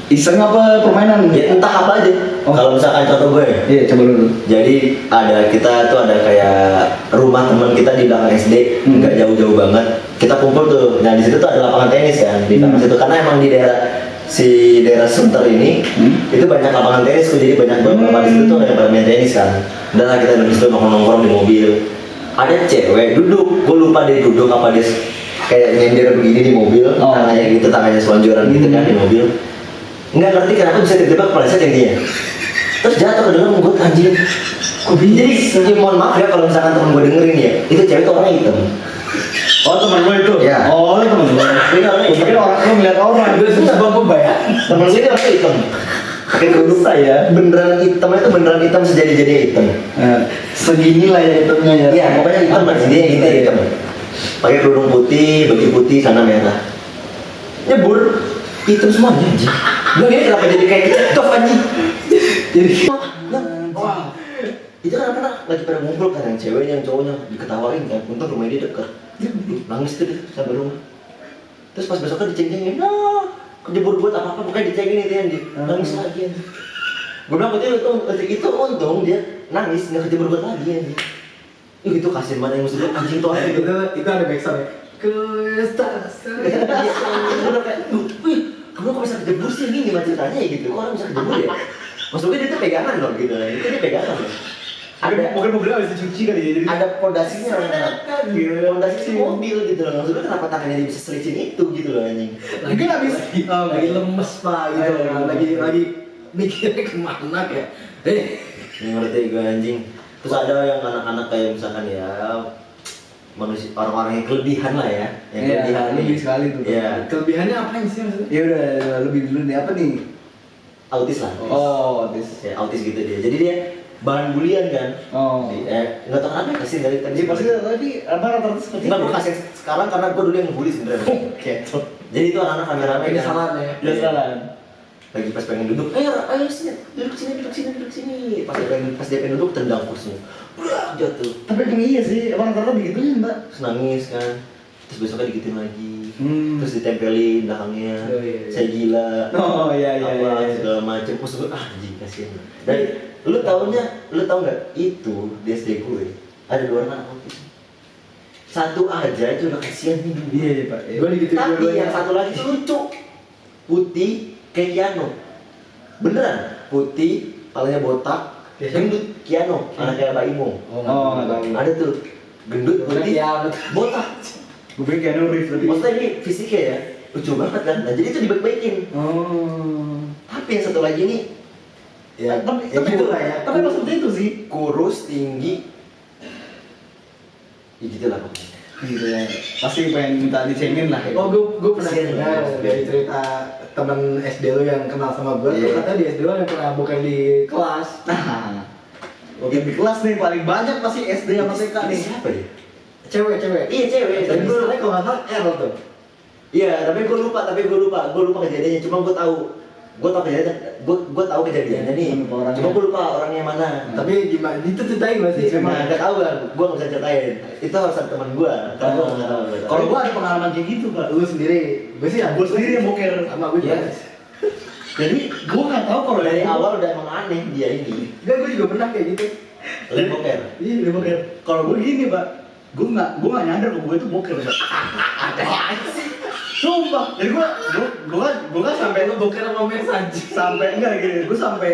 Iseng apa permainan? Ya entah apa aja. Oh. Kalau misalkan contoh gue. Iya, coba dulu. Jadi kita tuh ada kayak rumah teman kita di belakang SD, nggak jauh-jauh banget. Kita kumpul tuh. Nah di situ tuh ada lapangan tenis kan di belakang situ, karena emang di daerah Sunter ini itu banyak lapangan tenis tuh, jadi banyak beberapa di situ tuh yang bermain tenis kan. Dan lah kita di situ nongkrong di mobil. Ada cewek duduk, gue lupa dia duduk apa dia kayak nyender begini di mobil, tangannya selonjoran gitu kan di mobil. Nggak ngerti kenapa bisa tiba-tiba kepleset intinya. Terus jatuh ke dalam, gue anjir. Jadi ya mohon maaf ya kalau misalkan temen gue dengerin ya, itu cewek tuh orangnya hitam. Oh teman lo itu? Iya. Oh teman lo. Ini orangnya hitam. Mungkin orang lo ngeliat orang. Gue susah banget bayar. Temen gue ini orangnya hitam. Pakai kerudung saya. Beneran hitamnya tuh beneran hitam sejadi-jadi hitam. Segini lah ya hitamnya ya. Iya pokoknya hitam lah, dia hitam. Pakai kerudung putih, baju putih, sana merah. Nyebur hitam semuanya anjing. Gue ini kenapa jadi kayak kecetof anjing. Jadi wah. Itu kan lagi pada ngumpul kan, yang ceweknya yang cowoknya diketawain kan. Untung rumahnya dia dekat. Nangis tuh dia sampai rumah. Terus pas besoknya diceng-cengin, nah kejebur buat apa-apa, bukan dicengin itu yang dia nangis lagi anjing. Gue bilang itu untung dia nangis, nggak kejebur buat lagi anjing. Itu kasihan banget yang mesti gue anjing tuh anjing. Itu ada backsound ya. Kestasan. Udah kayak, wih, kamu kok bisa kejebur sih, ini gimana ceritanya ya gitu, kok orang bisa kejebur ya? Maksudnya dia tuh pegangan loh gitu, itu dia pegangan loh. Mungkin mobilnya harus dicuci kali ya, jadi Ada pondasinya, pondasi mobil gitu loh, maksudnya kenapa tangannya dia bisa selicin itu gitu loh anjing. mungkin habis lagi lemes pak gitu, lagi mikirnya kemana kayak Ini ngerti gue anjing. Terus ada yang anak-anak kayak misalkan ya manusia, orang-orang yang kelebihan lah ya, yang kelebihan lebih nih. sekali tuh. Iya. kelebihannya apa sih maksudnya? Ya udah lebih dulu nih apa nih? Autis lah. Oh, autis. Ya, autis gitu dia. Jadi dia bahan bulian kan. Oh. Nggak tahu kenapa kasih dari tadi. Jadi pasti tadi apa rata-rata seperti Enggak, gue kasih sekarang karena gue dulu yang ngebully sebenarnya. Ketot. Jadi itu anak-anak rame-rame Ini kan. salahnya. Ya salah. Lagi pas pengen duduk, ayo sini, duduk sini. Pas dia pengen duduk, tendang kursinya. Blah, jatuh. Tapi emang iya sih, orang rata-rata begitu ya mbak. Terus nangis kan. Terus besoknya digituin lagi. Hmm. Terus ditempelin belakangnya. Oh, iya. Saya gila. Oh iya. Apa segala macam. Maksud gue anjing kasihan. Dan lu tau nggak itu di SD gue ada 2 orang anak autis. Satu aja itu udah kasihan nih dulu. Iya pak. Gue digituin Tapi dua-duanya. yang satu lagi tuh lucu, putih kayak Kiano, beneran putih, palanya botak, gendut Kiano, anaknya Mbak Imo. Oh nggak tahu. Ada tuh gendut putih, Kiano. botak. Gue pikir kayak Nurif lebih. Maksudnya ini fisiknya ya, lucu banget kan. Nah jadi itu dibaik-baikin. Oh. Tapi yang satu lagi nih, Ya, Tapi gitu lah ya. Tapi emang seperti itu sih. kurus, tinggi, ya gitu lah pokoknya. Gitu ya. Pasti pengen minta dicengin lah. Oh, gue pernah Kasian dengar banget. dari cerita temen SD lu yang kenal sama gue, tuh Iya. katanya di SD lu yang pernah bukan di kelas. Nah, oke di kelas nih paling banyak pasti SD sama TK Ini nih. siapa ya? Cewek. Iya cewek. Dan Tapi gue misalnya kalau nggak salah R tuh. Iya, tapi gue lupa kejadiannya. Cuma gue tahu kejadiannya nih. Lupa orangnya. Cuma gue lupa orangnya mana. Tapi gimana? Itu ceritain nggak sih? Emang nggak tahu kan? Gue nggak bisa ceritain. Itu harus ada teman gue. Karena gue nggak tahu. Kalau gua ada pengalaman kayak gitu pak. Lu sendiri, gue sih Gua sendiri yang boker. sama gue juga. Iya. Jadi gua nggak tahu kalau dari awal udah emang aneh dia ini. Enggak, gue juga pernah kayak gitu. Lu boker. Iya dia boker. Kalau gua gini pak, gua nggak nyadar kalau gua itu boker pak. Sumpah. Jadi gua kan sampai Lu boker sama message. sampai enggak gini. Gua sampai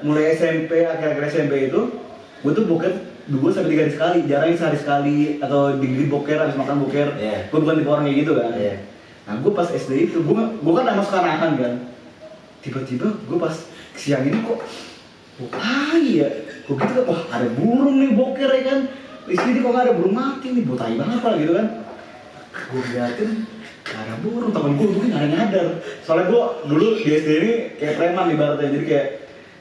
mulai SMP akhir-akhir SMP itu, gua tuh boker 2 sampai 3 hari sekali, jarang sehari sekali atau digigit boker habis makan boker. Iya. Gue bukan tipe orang kayak gitu kan. Iya. Nah gue pas SD itu, gue kan emang suka nahan kan. Tiba-tiba gue pas siang ini kok, iya, gue gitu kan, wah ada burung nih boker ya kan. Di sini kok nggak ada burung mati nih, botai banget apa gitu kan. Gue liatin, gak ada burung, temen gue mungkin ada nyadar. Soalnya gue dulu di SD ini kayak preman ibaratnya, jadi kayak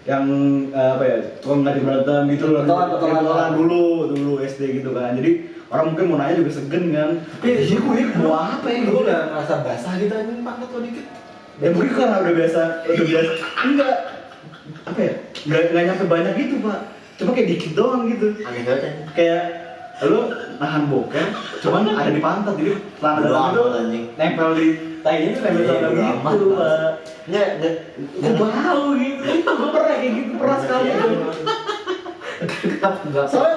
yang apa ya, tukang ngajak berantem gitu loh. Potongan dulu SD gitu kan. Jadi orang mungkin mau nanya juga segen kan. Tapi gue mau apa ya? Gue udah merasa basah gitu anjing pantat lo dikit. Ya mungkin karena udah biasa. Enggak, apa ya? Nggak nyampe banyak gitu pak. Cuma kayak dikit doang gitu. Aneh banget ya. Kayak lu nahan boker, cuman ada di pantat, jadi celana dalam itu Anjing. nempel di tainya itu nempel Iya, dalam udah gitu amat, pak. Nggak. Gue bau gitu. Gue pernah kayak gitu, pernah sekali. Soalnya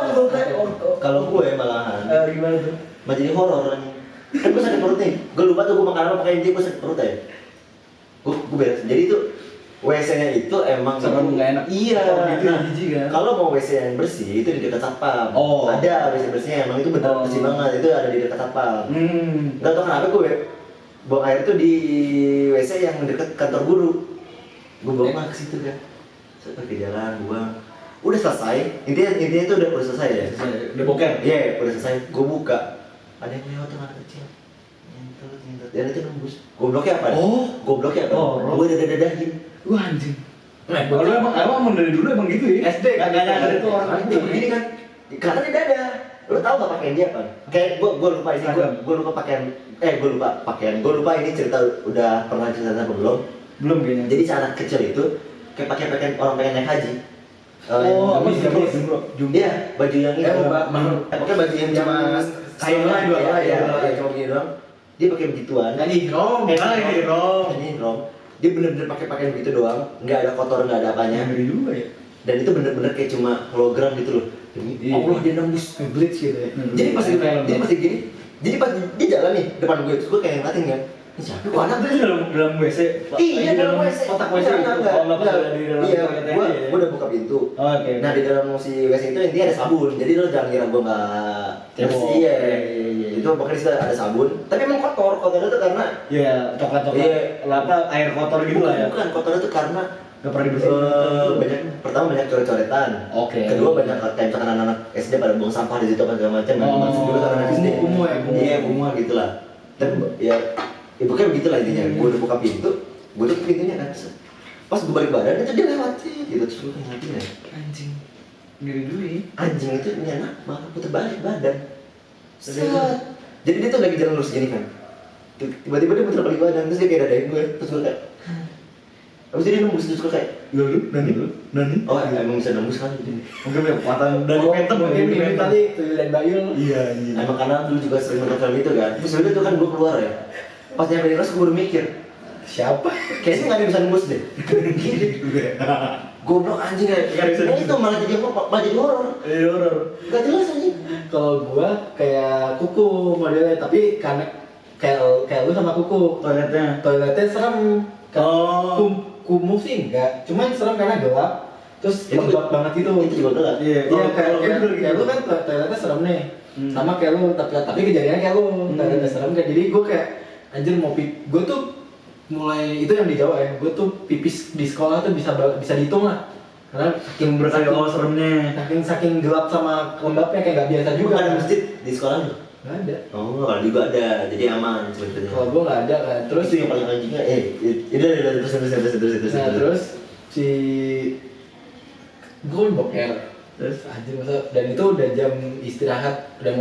Kalau gue malahan gimana tuh? malah jadi horor anjing. Kan gue sakit perut nih. Gue lupa tuh gue makan apa pakai inti gue sakit perut ya. Gue beres. Jadi tuh WC-nya itu emang Serem, nggak enak. Iya. Kotor gitu, Nah, jijik kan? kalau mau WC yang bersih itu di dekat satpam. Oh. Ada WC bersihnya emang itu benar Oh. bersih banget. Itu ada di dekat satpam. Nggak tahu kenapa gue buang air tuh di WC yang dekat kantor guru. Gue buang ke situ kan. Saya pergi jalan buang. Udah selesai. Intinya itu udah selesai ya. Udah boker. Iya, udah selesai. Gue buka. Ada yang lewat tuh anak kecil. Nyentuh. Dan itu nembus. Gobloknya apa? Oh. Gobloknya apa? Oh, Gue dadahin. Wah anjing. Kalau emang dari dulu emang gitu ya? SD kan Nggak nyadar itu orang Itu begini kan. Karena dia dada. Lo tau gak pakaian dia apa? Kayak gue lupa ini. Gue lupa pakaian. Gue lupa ini cerita udah pernah cerita apa belum? Belum kayaknya. Jadi si anak kecil itu kayak pakai pakaian orang pengen naik haji. Apa sih? Iya, baju yang itu. Pokoknya baju yang cuma kayak lain doang, ya, cuma begini doang. Dia pakai begituan. Nah nih Rom. Ini Rom. Dia bener-bener pakai pakaian begitu doang, nggak ada kotor, nggak ada apanya. Ngeri juga ya. Dan itu bener-bener kayak cuma hologram gitu loh. Demi Iya. Allah dia nembus. Blitz gitu ya. Jadi pas gini, jadi pas dia jalan nih depan gue, terus gue kayak ngeliatin kan. Ini siapa? Kok anak tuh dalam WC? Iya dalam WC. Kotak WC itu. Enggak. Oh, nggak pas ada di dalam Iya, toiletnya gue aja ya? udah buka pintu. Oh, oke. Nah di dalam si WC itu intinya ada sabun. Jadi lo jangan kira gue nggak Cebok. bersih ya. Iya. Itu pokoknya di situ ada sabun. Tapi emang kotor. Kotornya tuh karena Iya, coklat-coklat. Iya. Apa air kotor gitu lah ya. Bukan kotornya tuh karena Gak pernah dibersihin. pertama banyak coret-coretan. Oke. Kedua banyak kayak misalkan anak-anak SD pada buang sampah di situ apa segala macam. Masuk juga kan anak SD. Kumuh ya, kumuh. Iya kumuh gitulah. Tapi ya pokoknya begitulah intinya. Gue udah buka pintu, gue tutup pintunya kan. Pas gue balik badan itu dia lewat sih. Gitu terus gue kayak ngapain ya? Anjing. Ngeri dulu ya. Anjing itu nyenak malah puter balik badan. Set. Jadi dia tuh lagi jalan lurus gini kan. Tiba-tiba dia puter balik badan terus dia kayak dadain gue. Terus gue kayak habis itu dia nembus terus gue kayak Lalu, nani? oh emang bisa nembus kan gitu. Mungkin ya kekuatan dari meter Mungkin ini tadi Tuyul Bayul. Iya, iya. Emang karena dulu juga sering nonton film itu kan. Terus udah tuh kan gue keluar ya. Pas nyampe di kelas gue udah mikir, Siapa? kayaknya nggak ada yang bisa nembus deh. Goblok anjing kayak. Nggak bisa nembus. Itu malah jadi apa? Malah jadi horor. Iya, horor. Gak jelas anjing. Kalau gua kayak kuku modelnya, tapi karena kayak lu sama kuku. Toiletnya serem. Oh. Kumuh sih enggak, cuman serem karena gelap. Terus Itu- lembab banget gitu. Itu juga gelap. Iya, Iya, kayak gitu. lu kan toiletnya serem nih. Sama kayak lu, tapi kejadiannya kayak lu, toiletnya serem kayak jadi gua kayak anjir mau gua tuh mulai itu yang di Jawa ya. Gua tuh pipis di sekolah tuh bisa dihitung lah. Karena saking Berkali awal seremnya. saking gelap sama lembabnya kayak nggak biasa juga. Juga ada masjid di sekolah lu? Nggak ada. Oh, kalau juga ada. Jadi aman sebenarnya. Kalau gua nggak ada kan. Terus Terus itu yang paling anjingnya, terus. nah terus si gue boker. Terus? Anjir masa dan itu udah jam istirahat, udah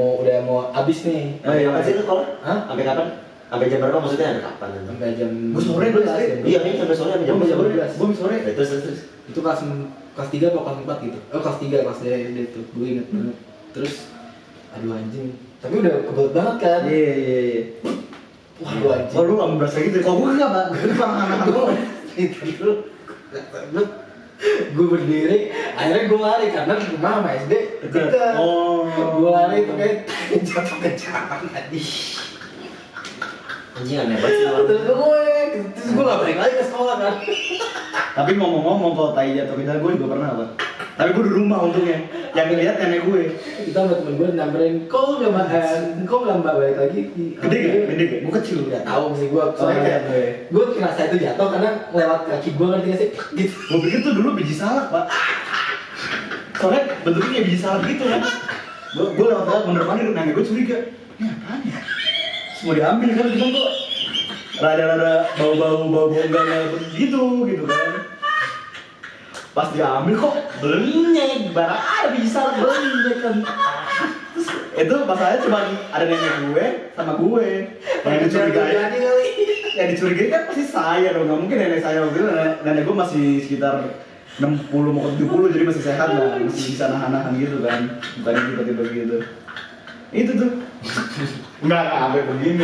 mau habis nih. Oh, iya. Kapan sih lu sekolah? Hah? Sampai kapan? Sampai jam berapa maksudnya? Sampai kapan? Sampai jam Gua sore dulu, jam Iya, ini sampai sore sampai jam Gua jam 12. 12. Gua sore. Terus. itu kelas 3 atau kelas 4 gitu. Oh, kelas 3 kelas 3 itu. Gue inget banget. Terus aduh anjing. Tapi udah kebelet banget kan. Iya. Wah, aduh anjing. Oh, lu nggak berasa gitu? Kalau gua nggak, Pak. Gua sama anak-anak. Itu gue berdiri, akhirnya gue lari karena rumah sama SD deket. Oh. Gue lari itu kayak jatuh ke jalan tadi. Anjing aneh banget sih orang. Terus gue gak balik lagi ke sekolah kan. Tapi ngomong-ngomong kalau tai jatuh ke jalan, gue juga pernah, Pak. Tapi gue di rumah untungnya. Yang ngeliat nenek gue. Kita sama temen gue nyamperin, kok nggak mbak balik lagi? Gede gak? Gede gak? Gue kecil. Nggak tahu sih gue. Soalnya kayak gue ngerasa itu jatuh karena lewat kaki gue ngerti nggak sih? Gitu. Gue pikir tuh dulu biji salak, Pak. Soalnya bentuknya kayak biji salak gitu kan. Gue lewat bener-bener nenek gue curiga. Ini apaan ya? Semua diambil kan, bilang kok rada-rada bau-bau enggak gitu kan. Pas diambil kok belenyek, barang ada bisa belenyek kan. Terus itu masalahnya cuma ada nenek gue sama gue yang dicurigai. Yang dicurigai kan pasti saya dong, nggak mungkin nenek saya waktu itu. Nenek gue masih sekitar 60 mau ke 70 jadi masih sehat lah, masih bisa nahan-nahan gitu kan, bukan yang tiba-tiba gitu. Itu tuh nggak sampai begini.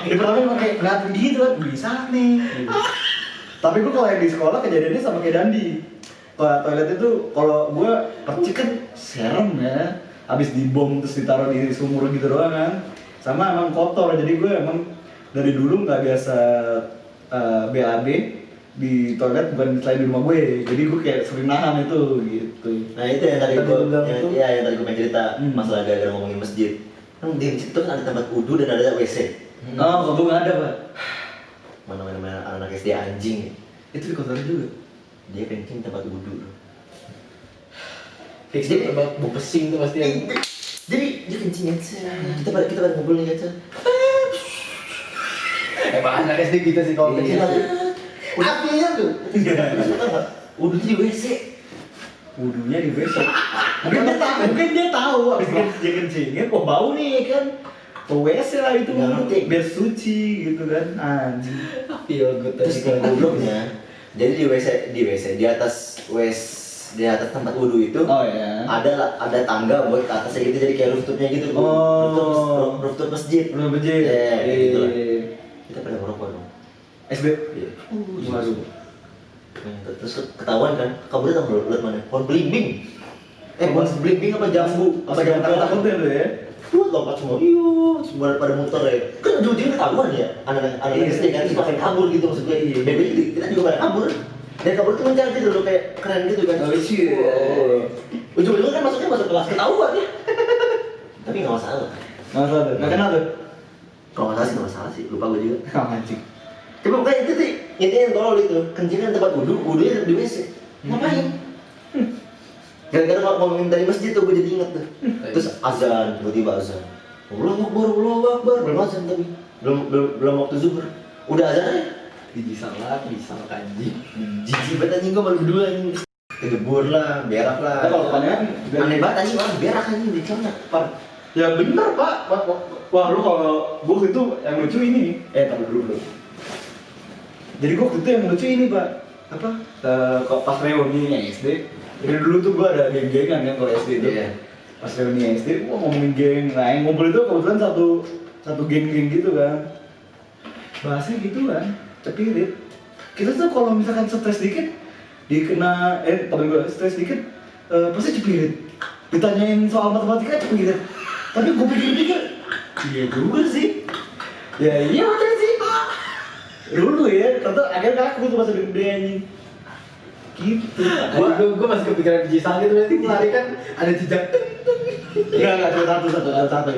Di pertama emang kayak ngeliatin gitu kan, bisa nih. Gitu. Tapi gue kalau yang di sekolah kejadiannya sama kayak Dandi. Toilet itu kalau gue percik kan serem ya, habis dibom terus ditaruh di sumur gitu doang kan, sama emang kotor. Jadi gue emang dari dulu nggak biasa BAB di toilet, bukan selain di rumah gue. Jadi gue kayak sering nahan itu gitu. Nah itu yang tadi gue, itu. yang tadi gue pengen cerita masalah gara-gara ngomongin masjid. Kan di masjid itu kan ada tempat wudhu dan ada WC. Oh, kalau gue nggak ada, Pak. Mana anak SD anjing. Itu di kotor juga. Dia kencing tempat wudhu. Fix dia tempat bau pesing tuh pasti yang. Jadi dia kencing aja. Kita pada ngobrol nih aja. Emang anak SD gitu sih kalau kecil. Apinya tuh. Wudhu di WC. Wudhunya di WC. Mungkin dia tahu habis dia kencingnya kok bau nih kan. Ke WC lah itu biar suci gitu kan. Anjing. Feel good Terus gobloknya. Jadi di atas tempat wudhu itu ada tangga buat ke atasnya gitu, jadi kayak rooftopnya gitu. Rooftop masjid. Belum bejek. Gitu lah. Kita pada merokok dong. SB. Waduh. Terus ketahuan kan, kamu udah tahu lihat mana? Pohon belimbing. Pohon belimbing apa jambu? Apa jambu takut itu ya? Lompat semua. Semua pada motor ya. Kan ujung-ujungnya ketahuan ya. Anak SD kan suka main kabur gitu maksud gue. Bebek itu kita juga pada kabur. Dan kabur itu mencari gitu loh, kayak keren gitu kan. Oh iya. Ujung-ujungnya kan masuk kelas ketahuan ya. Tapi nggak masalah. Masalah tuh. Nggak kenal tuh. Kalau nggak masalah sih, lupa gue juga. Anjing. Tapi pokoknya itu sih, intinya yang tolol itu, kencingan tempat wudhunya di WC. Ngapain? Gara-gara ngomongin dari masjid tuh, gue jadi inget tuh. Terus azan, tiba-tiba azan. Allahu Akbar, belum azan tapi belum waktu zuhur. Udah azan aja. Biji salak anjing. Jijik banget anjing, gue baru berdua anjing. Kedebur lah, berak lah. Kalau kebanyakan Aneh banget anjing, orang berak anjing di celana. ya bener Pak. Wah lu kalau gua itu yang lucu ini. Taruh dulu. Jadi gua itu yang lucu ini Pak. Apa? Kok pas reuni SD. Jadi dulu tuh gua ada geng-gengan kan kalau SD itu. Iya. Pas reuni SD, gua ngomongin geng. Nah yang ngumpul itu kebetulan satu geng-geng gitu kan. Bahasnya gitu kan. Cepirit. Kita tuh kalau misalkan stres dikit dikena temen gue stres dikit pasti cepirit. Ditanyain soal matematika cepirit. Tapi gue pikir-pikir iya juga sih. Ya iya bener sih. Dulu ya, ternyata akhirnya aku tuh masa gede anjing. Gitu. Gue masih kepikiran biji salak itu berarti lari kan ada jejak. Enggak satu.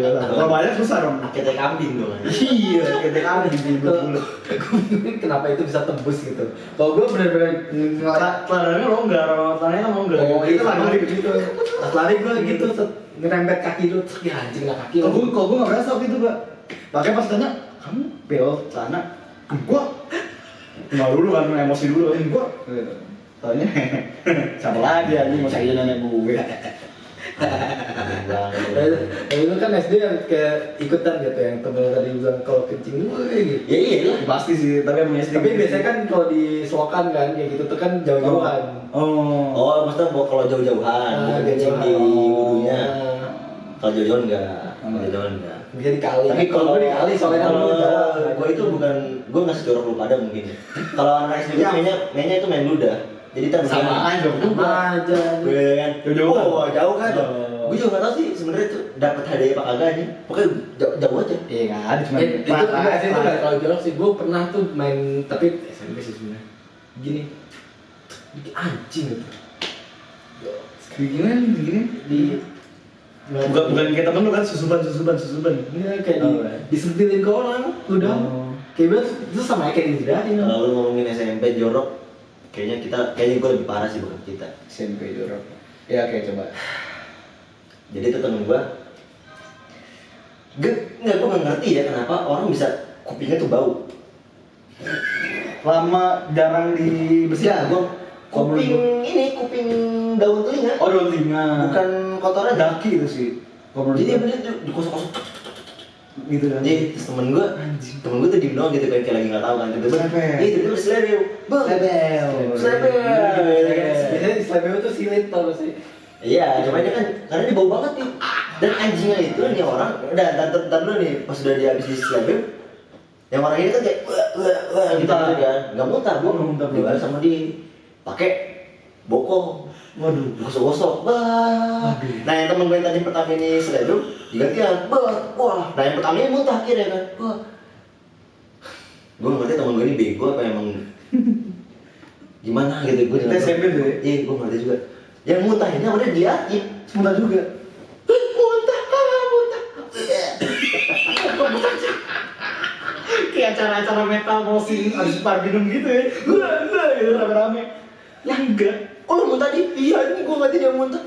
Kalau banyak susah dong. Kayak kambing dong. Iya, kayak kambing di bulat. Gue bingung kenapa itu bisa tembus gitu. Kalau gue bener-bener Celananya longgar, celananya longgar. Oh Itu iya, lari gitu. Pas lari gue gitu, ngerempet kaki dulu, ya anjing lah kaki. Kalau gue nggak berasa waktu itu Pak. Makanya pas tanya, kamu bel celana? Gue nggak dulu kan, emosi dulu. Gue tanya, siapa lagi anjing mau saya nanya gue. Tapi itu kan SD yang kayak ikutan gitu, yang temen tadi bilang kalau kencing gitu. Ya iya lah. Pasti sih, tapi emang SD. Tapi biasanya kan kalau di selokan kan kayak gitu tuh kan jauh-jauhan. Oh, Maksudnya kalau jauh-jauhan, kencing di wudhunya. Kalau jauh-jauhan enggak. Bisa dikali. Tapi kalau gue dikali soalnya kan lu jauh. Gue itu bukan, gue nggak sejorok lu pada mungkin. Kalau anak SD itu mainnya itu main ludah. Jadi kan sama aja. Gue kan. Jauh-jauhan. Jauh kan. Gue juga nggak tahu sih sebenarnya itu dapat hadiah apa kagak nih. Pokoknya jauh aja. Iya nggak ada cuma. Itu enggak sih, itu nggak terlalu jorok sih. Gue pernah tuh main, tapi SMP sih sebenarnya. Gini, anjing gitu. Gimana? Di Bukan kayak temen lu kan susuban. Iya, kayak Oh, disentilin ke orang, udah. Oh. Kayak bilang itu sama kayak dijidahin. Kalau lu ngomongin SMP jorok, kayaknya gue lebih parah sih bukan kita. SMP jorok. Ya kayak coba. Jadi itu temen gue, gue nggak ngerti ya kenapa orang bisa kupingnya tuh bau. Lama jarang dibersihkan. Ya, gue kuping daun telinga. Oh, daun telinga. Bukan kotoran. Daki itu sih. Jadi dia bener tuh dikosok-kosok gitu kan. jadi terus temen gue tuh diem doang gitu kayak lagi nggak tahu kan tiba-tiba Selebel. iya tiba-tiba selebel bang selebel Biasanya di Slebeo tuh silit tau gak sih? iya cuma dia kan karena dia bau banget nih dan anjingnya itu nih orang udah ntar dulu nih pas udah dia habis di selebel yang orang ini kan kayak wah gitu kan nggak muntah dibalas sama dia pakai bokong. Waduh. Gosok-gosok, bah. Nah yang temen gue yang tadi pertama ini selebel, digantian, wah. Nah yang pertama ini muntah akhirnya kan, wah. Gue ngerti temen gue ini bego apa emang gimana gitu gue. Kita SMP tuh ya? Iya gue ngerti juga. Yang muntah ini udah diliatin, Muntah juga. muntah. Kayak acara-acara metal closing habis minum gitu ya. Enggak gitu rame-rame. Ya enggak. Oh lu muntah di? Iya ini gue ngerti dia muntah.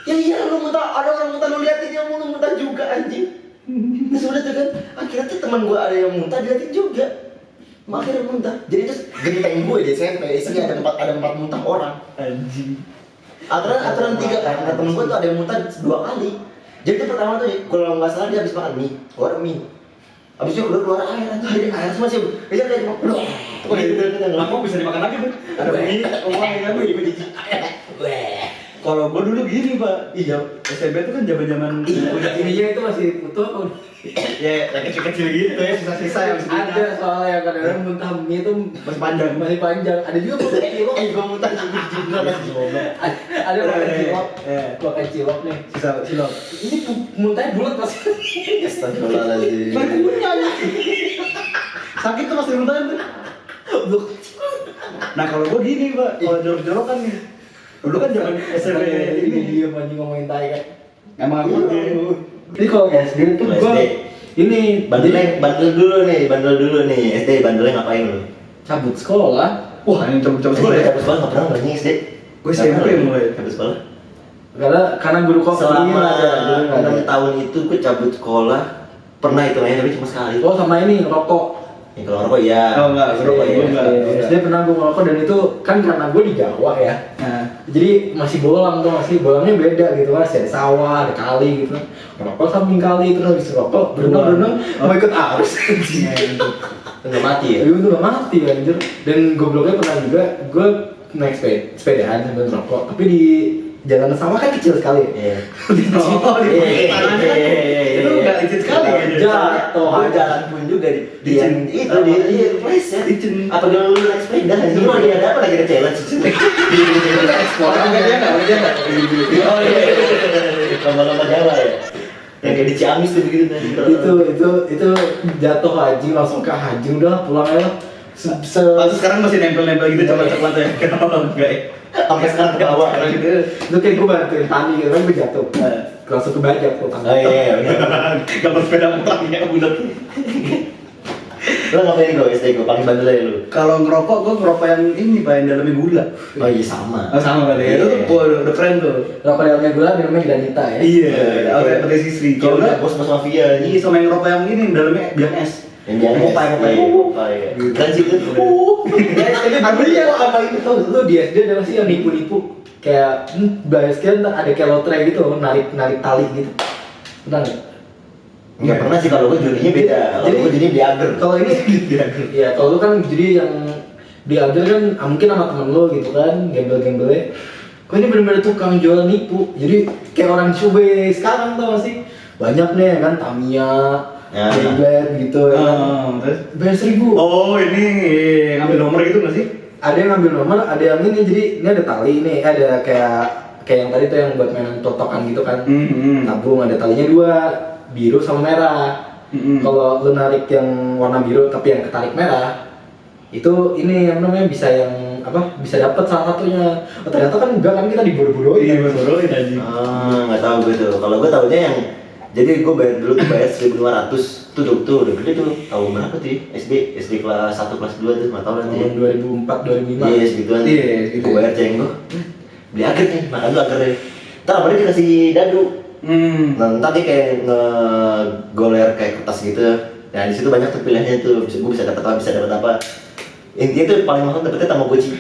Ya iya lu muntah, ada orang muntah lu liatin dia lu muntah juga anjing. Terus udah tuh kan, akhirnya tuh teman gue ada yang muntah diliatin juga. Akhirnya muntah. Jadi terus genteng gue di SMP isinya ada empat muntah orang. Anjing. Aturan 3 kan, kata temen gue tuh ada yang muntah 2 kali. Jadi tuh pertama tuh kalau nggak salah dia habis makan mie, keluar mie. Abis itu keluar air aja, jadi air semua sih. Dia kayak cuma Oh gitu. Lama bisa dimakan lagi tuh. Ada mie, uang ya. Kalau gua dulu gini pak, iya SMP itu kan zaman Ininya itu masih utuh apa? ya yang kecil-kecil gitu ya, sisa-sisa yang Ada soalnya yang kadang-kadang muntah mie itu masih panjang. masih panjang. Ada juga muntah cilok. gue muntah juga lagi. Ada makan cilok. Iya. Makan cilok nih. Sisa cilok. Ini muntahnya bulat pasti. Astagfirullahaladzim. Punya sakit tuh masih muntahin tuh. Nah kalau gua gini pak, kalau jorok-jorok kan nih. Dulu kan zaman SMP ini ini. dia anjing ngomongin tai kan. Emang aku Jadi kalau SD tuh gua SD. ini Bandel dulu nih. SD bandelnya ngapain lu? cabut sekolah. wah ini coba sekolah ya. Cabut sekolah nggak pernah berani SD. Gue SMP mulai. Cabut sekolah. Karena guru kok Selama ada. 6 tahun itu gue cabut sekolah pernah itu aja tapi cuma sekali. Oh sama ini rokok. Ya, kalau ngerokok ya. Oh, enggak, ngerokok Iya, gua enggak. iya. SD pernah gue ngerokok dan itu kan karena gue di Jawa ya. Nah, Jadi masih bolang tuh, masih bolangnya beda gitu kan, masih ada sawah, ada kali gitu. Ngerokok samping kali, terus habis ngerokok, berenang mau ikut arus anjing. Nggak mati ya? Iya itu udah mati anjir. Dan gobloknya pernah juga, gue naik sepedaan sambil ngerokok, tapi di jalan sawah kan kecil sekali. Iya. oh, di tangan kan itu enggak licin sekali ya. Jatuh Gue aja. jalan pun juga di Licin. itu di place ya. Licin. Apa dulu lu naik sepeda? Lu lagi ada apa lagi ada challenge? Orang enggak dia enggak. Oh iya. Lomba-lomba Jawa ya. Yang kayak di Ciamis tuh begitu kan. Itu jatuh haji langsung ke haji udah pulang aja. Pas sekarang masih nempel-nempel gitu coklat-coklat ya. Kenapa enggak ya? Sampai sekarang ke bawah. Itu kayak gue bantuin Tani gitu kan gue jatuh. Langsung kebajak tuh Oh iya, benar. Gambar sepeda motor ya bulat. Lu ngapain gue SD gue paling bandel aja lu. Kalau ngerokok gua ngerokok yang ini Pak yang dalamnya gula. Oh iya sama. Oh sama kali ya. Itu tuh udah keren tuh. Rokok dalamnya gula minumnya granita ya. Iya, ada pakai sisri. Kalau Kalau udah enggak bos-bos mafia iya sama yang ngerokok yang ini dalamnya biang es. yang biasa Mopai. iya. Dan sih itu Aku dia apa itu tuh lu di SD ada sih yang nipu-nipu kayak bayar sekian ada kayak lotre gitu narik tali gitu. Pernah nggak? nggak pernah sih kalau gue jadinya beda. Kalau gue jadi diager. Kalau ini ya kalau lu kan jadi yang diager kan mungkin sama temen lu gitu kan gembel-gembelnya. Kok ini bener-bener tukang jual nipu. Jadi kayak orang Sube sekarang tau gak sih? Banyak nih ya kan Tamiya, Ya. Beyblade gitu ya kan. Terus? Bayar 1.000. Oh ini ngambil nomor gitu nggak sih? Ada yang ngambil nomor, ada yang ini jadi ini ada tali nih, ada kayak yang tadi tuh yang buat mainan totokan gitu kan. Tabung ada talinya 2, biru sama merah. Kalau lu narik yang warna biru tapi yang ketarik merah, itu ini yang namanya bisa yang bisa dapat salah satunya. Oh, ternyata kan enggak, kan kita dibodoh-bodohin. Iya, bodoh-bodohin anjing. Nggak tahu gue tuh. Kalau gue taunya yang jadi gue bayar dulu tuh bayar 1.500 tuh udah gede tuh. Tahun berapa tuh? SD kelas 1 kelas 2 tuh nggak tahu nanti. Tahun 2004 2005. Iya segituan. Iya, gitu. Gue bayar ceng gue. Beli agar nih, makan dulu agarnya. Ntar apa dia dikasih dadu. Nah, ntar dia kayak ngegoler kayak kertas gitu. Nah di situ banyak tuh pilihannya tuh. Gue bisa dapat apa, bisa dapat apa. Intinya tuh paling mahal dapetnya Tamagotchi.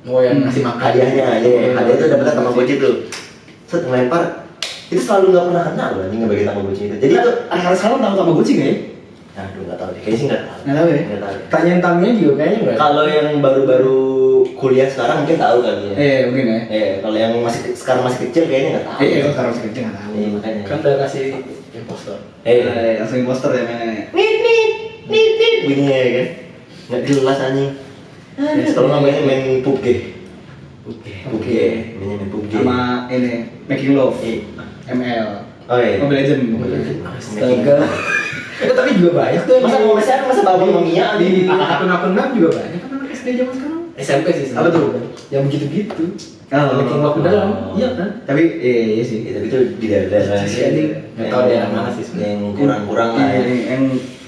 Oh yang ngasih makan. Hadiahnya, iya. Hadiah tuh dapetnya Tamagotchi tuh. Set ngelempar. Itu selalu nggak pernah kenal loh nih ngebagi Tamagotchi itu. Jadi itu anak sekarang tahu Tamagotchi nggak ya? aduh nggak tahu deh. Kayaknya sih nggak tahu. Nggak tahu ya? Nggak tahu. Tanyain Tamiya juga kayaknya enggak. Kalau yang baru-baru kuliah sekarang mungkin tahu kali ya. Mungkin ya. Kalau yang sekarang masih kecil kayaknya nggak tahu. Sekarang masih kecil nggak tahu. Iya makanya. Kan udah kasih impostor. Langsung imposter ya mainnya. Nit bunyi ya kan. Nggak jelas anjing. Kalau nggak main PUBG. PUBG. Main PUBG. Sama ini Making Love. ML. Oh iya. Mobile Legend. Astaga. Tapi juga banyak tuh Masa babang Mamiya di akun-akun map juga banyak kan anak SD zaman sekarang. SMP sih Apa tuh? Yang begitu-gitu. Oh. Making love dalam. Iya kan? Tapi iya sih. Tapi itu di daerah Si anjing. Nggak tahu daerah mana sih sebenarnya. yang kurang-kurang lah ya.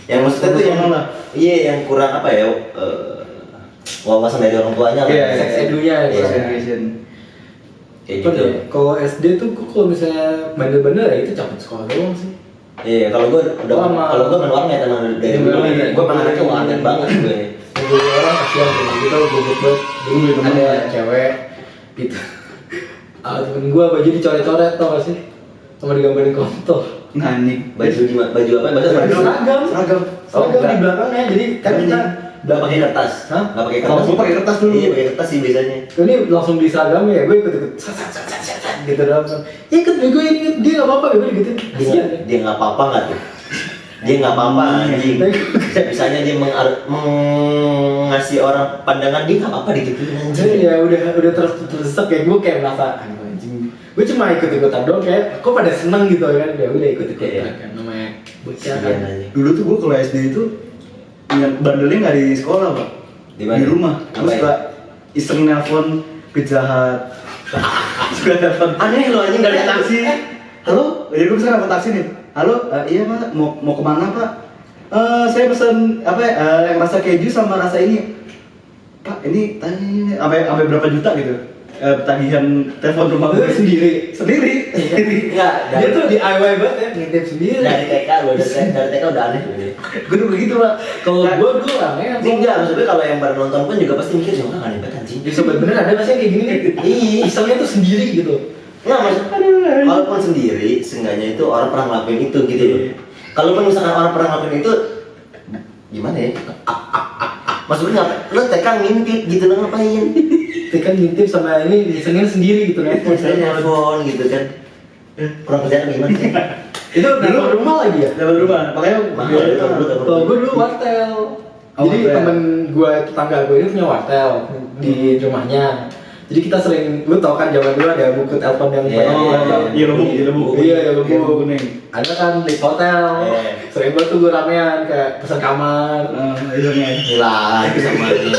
Yang Maksudnya tuh yang lah. iya yang kurang apa ya? Wawasan dari orang tuanya lah. Iya, Sex edunya Iya. ya. Education. Kayak Apa gitu. ya? Kalau SD tuh gua kalau misalnya bandel-bandel ya itu cabut sekolah doang sih. Iya, kalau gue udah Sama- kalau gue main warnet emang dari Iya, dulu. warnet. Gue emang anaknya warnet banget gue. Jadi orang kasihan tuh gitu gobek banget. Dulu ada cewek gitu. Temen gua baju dicoret-coret tau gak sih? Sama digambarin kontol. Nah, anjing. Baju apa? Baju Seragam di belakangnya. Jadi kan kita Gak pakai kertas. Hah? Gak pakai Kalau kertas. gua pakai kertas dulu. Iya, pakai kertas sih biasanya. ini langsung beli seragam ya, gue ikut gitu dalam. Ikut bego ini dia nggak apa-apa gue gitu. Kasihan ya. Dia nggak apa-apa nggak tuh? Dia nggak apa-apa anjing. Bisa-bisanya dia ngasih orang pandangan dia nggak apa-apa digituin anjing. Jadi ya udah terus kayak gue kayak merasa "Aduh, anjing. Gue cuma ikut-ikutan doang kayak kok pada seneng gitu kan. Ya udah ikut-ikutan kan namanya bocah Kasihan kan. anjing. Dulu tuh gua kalau SD itu bandelnya nggak di sekolah, Pak. Di mana? Di rumah. Terus Ngapain? suka iseng nelpon Pizza Hut. Suka nelpon. Aneh lo anjing nggak ada taksi. Halo, jadi gue bisa nelpon taksi nih. Halo, iya Pak, mau kemana Pak? Saya pesen apa yang rasa keju sama rasa ini. Pak, ini tanya sampai berapa juta gitu? Tagihan telepon rumah gue Sendiri. sendiri. Enggak, Dia tuh DIY banget ya, ngintip sendiri. dari TK dari TK udah aneh gitu. Gue dulu begitu Pak. Kalau gue dulu ramean. Enggak, maksudnya kalau yang baru nonton pun juga pasti mikir sih orang aneh banget anjing. Ya sebenarnya ada nggak sih yang kayak gini nih? Iya. Isengnya tuh sendiri gitu. Nggak maksudnya, walaupun sendiri, seenggaknya itu orang pernah ngelakuin itu gitu loh. Kalaupun misalkan orang pernah ngelakuin itu, gimana ya? Maksudnya ngapain? Lo TK ngintip gitu lo ngapain? Itu kan ngintip sama ini isengnya sendiri gitu nelfon. Saya nelfon gitu kan. Kurang kerjaan gimana sih? Itu nelfon rumah lagi ya? Dapat rumah, makanya Mahal itu dulu. Kalau gue dulu wartel. Jadi wartel. temen gue tetangga gue ini punya wartel di rumahnya. Jadi kita sering, lu tau kan zaman dulu ada buku telepon yang Iya, iya lubuk. Iya, ya Iya, lubuk. kuning. Ada kan list hotel. Iya. Sering banget tuh gue ramean kayak pesan kamar. Isengnya. Gila, itu sama ini.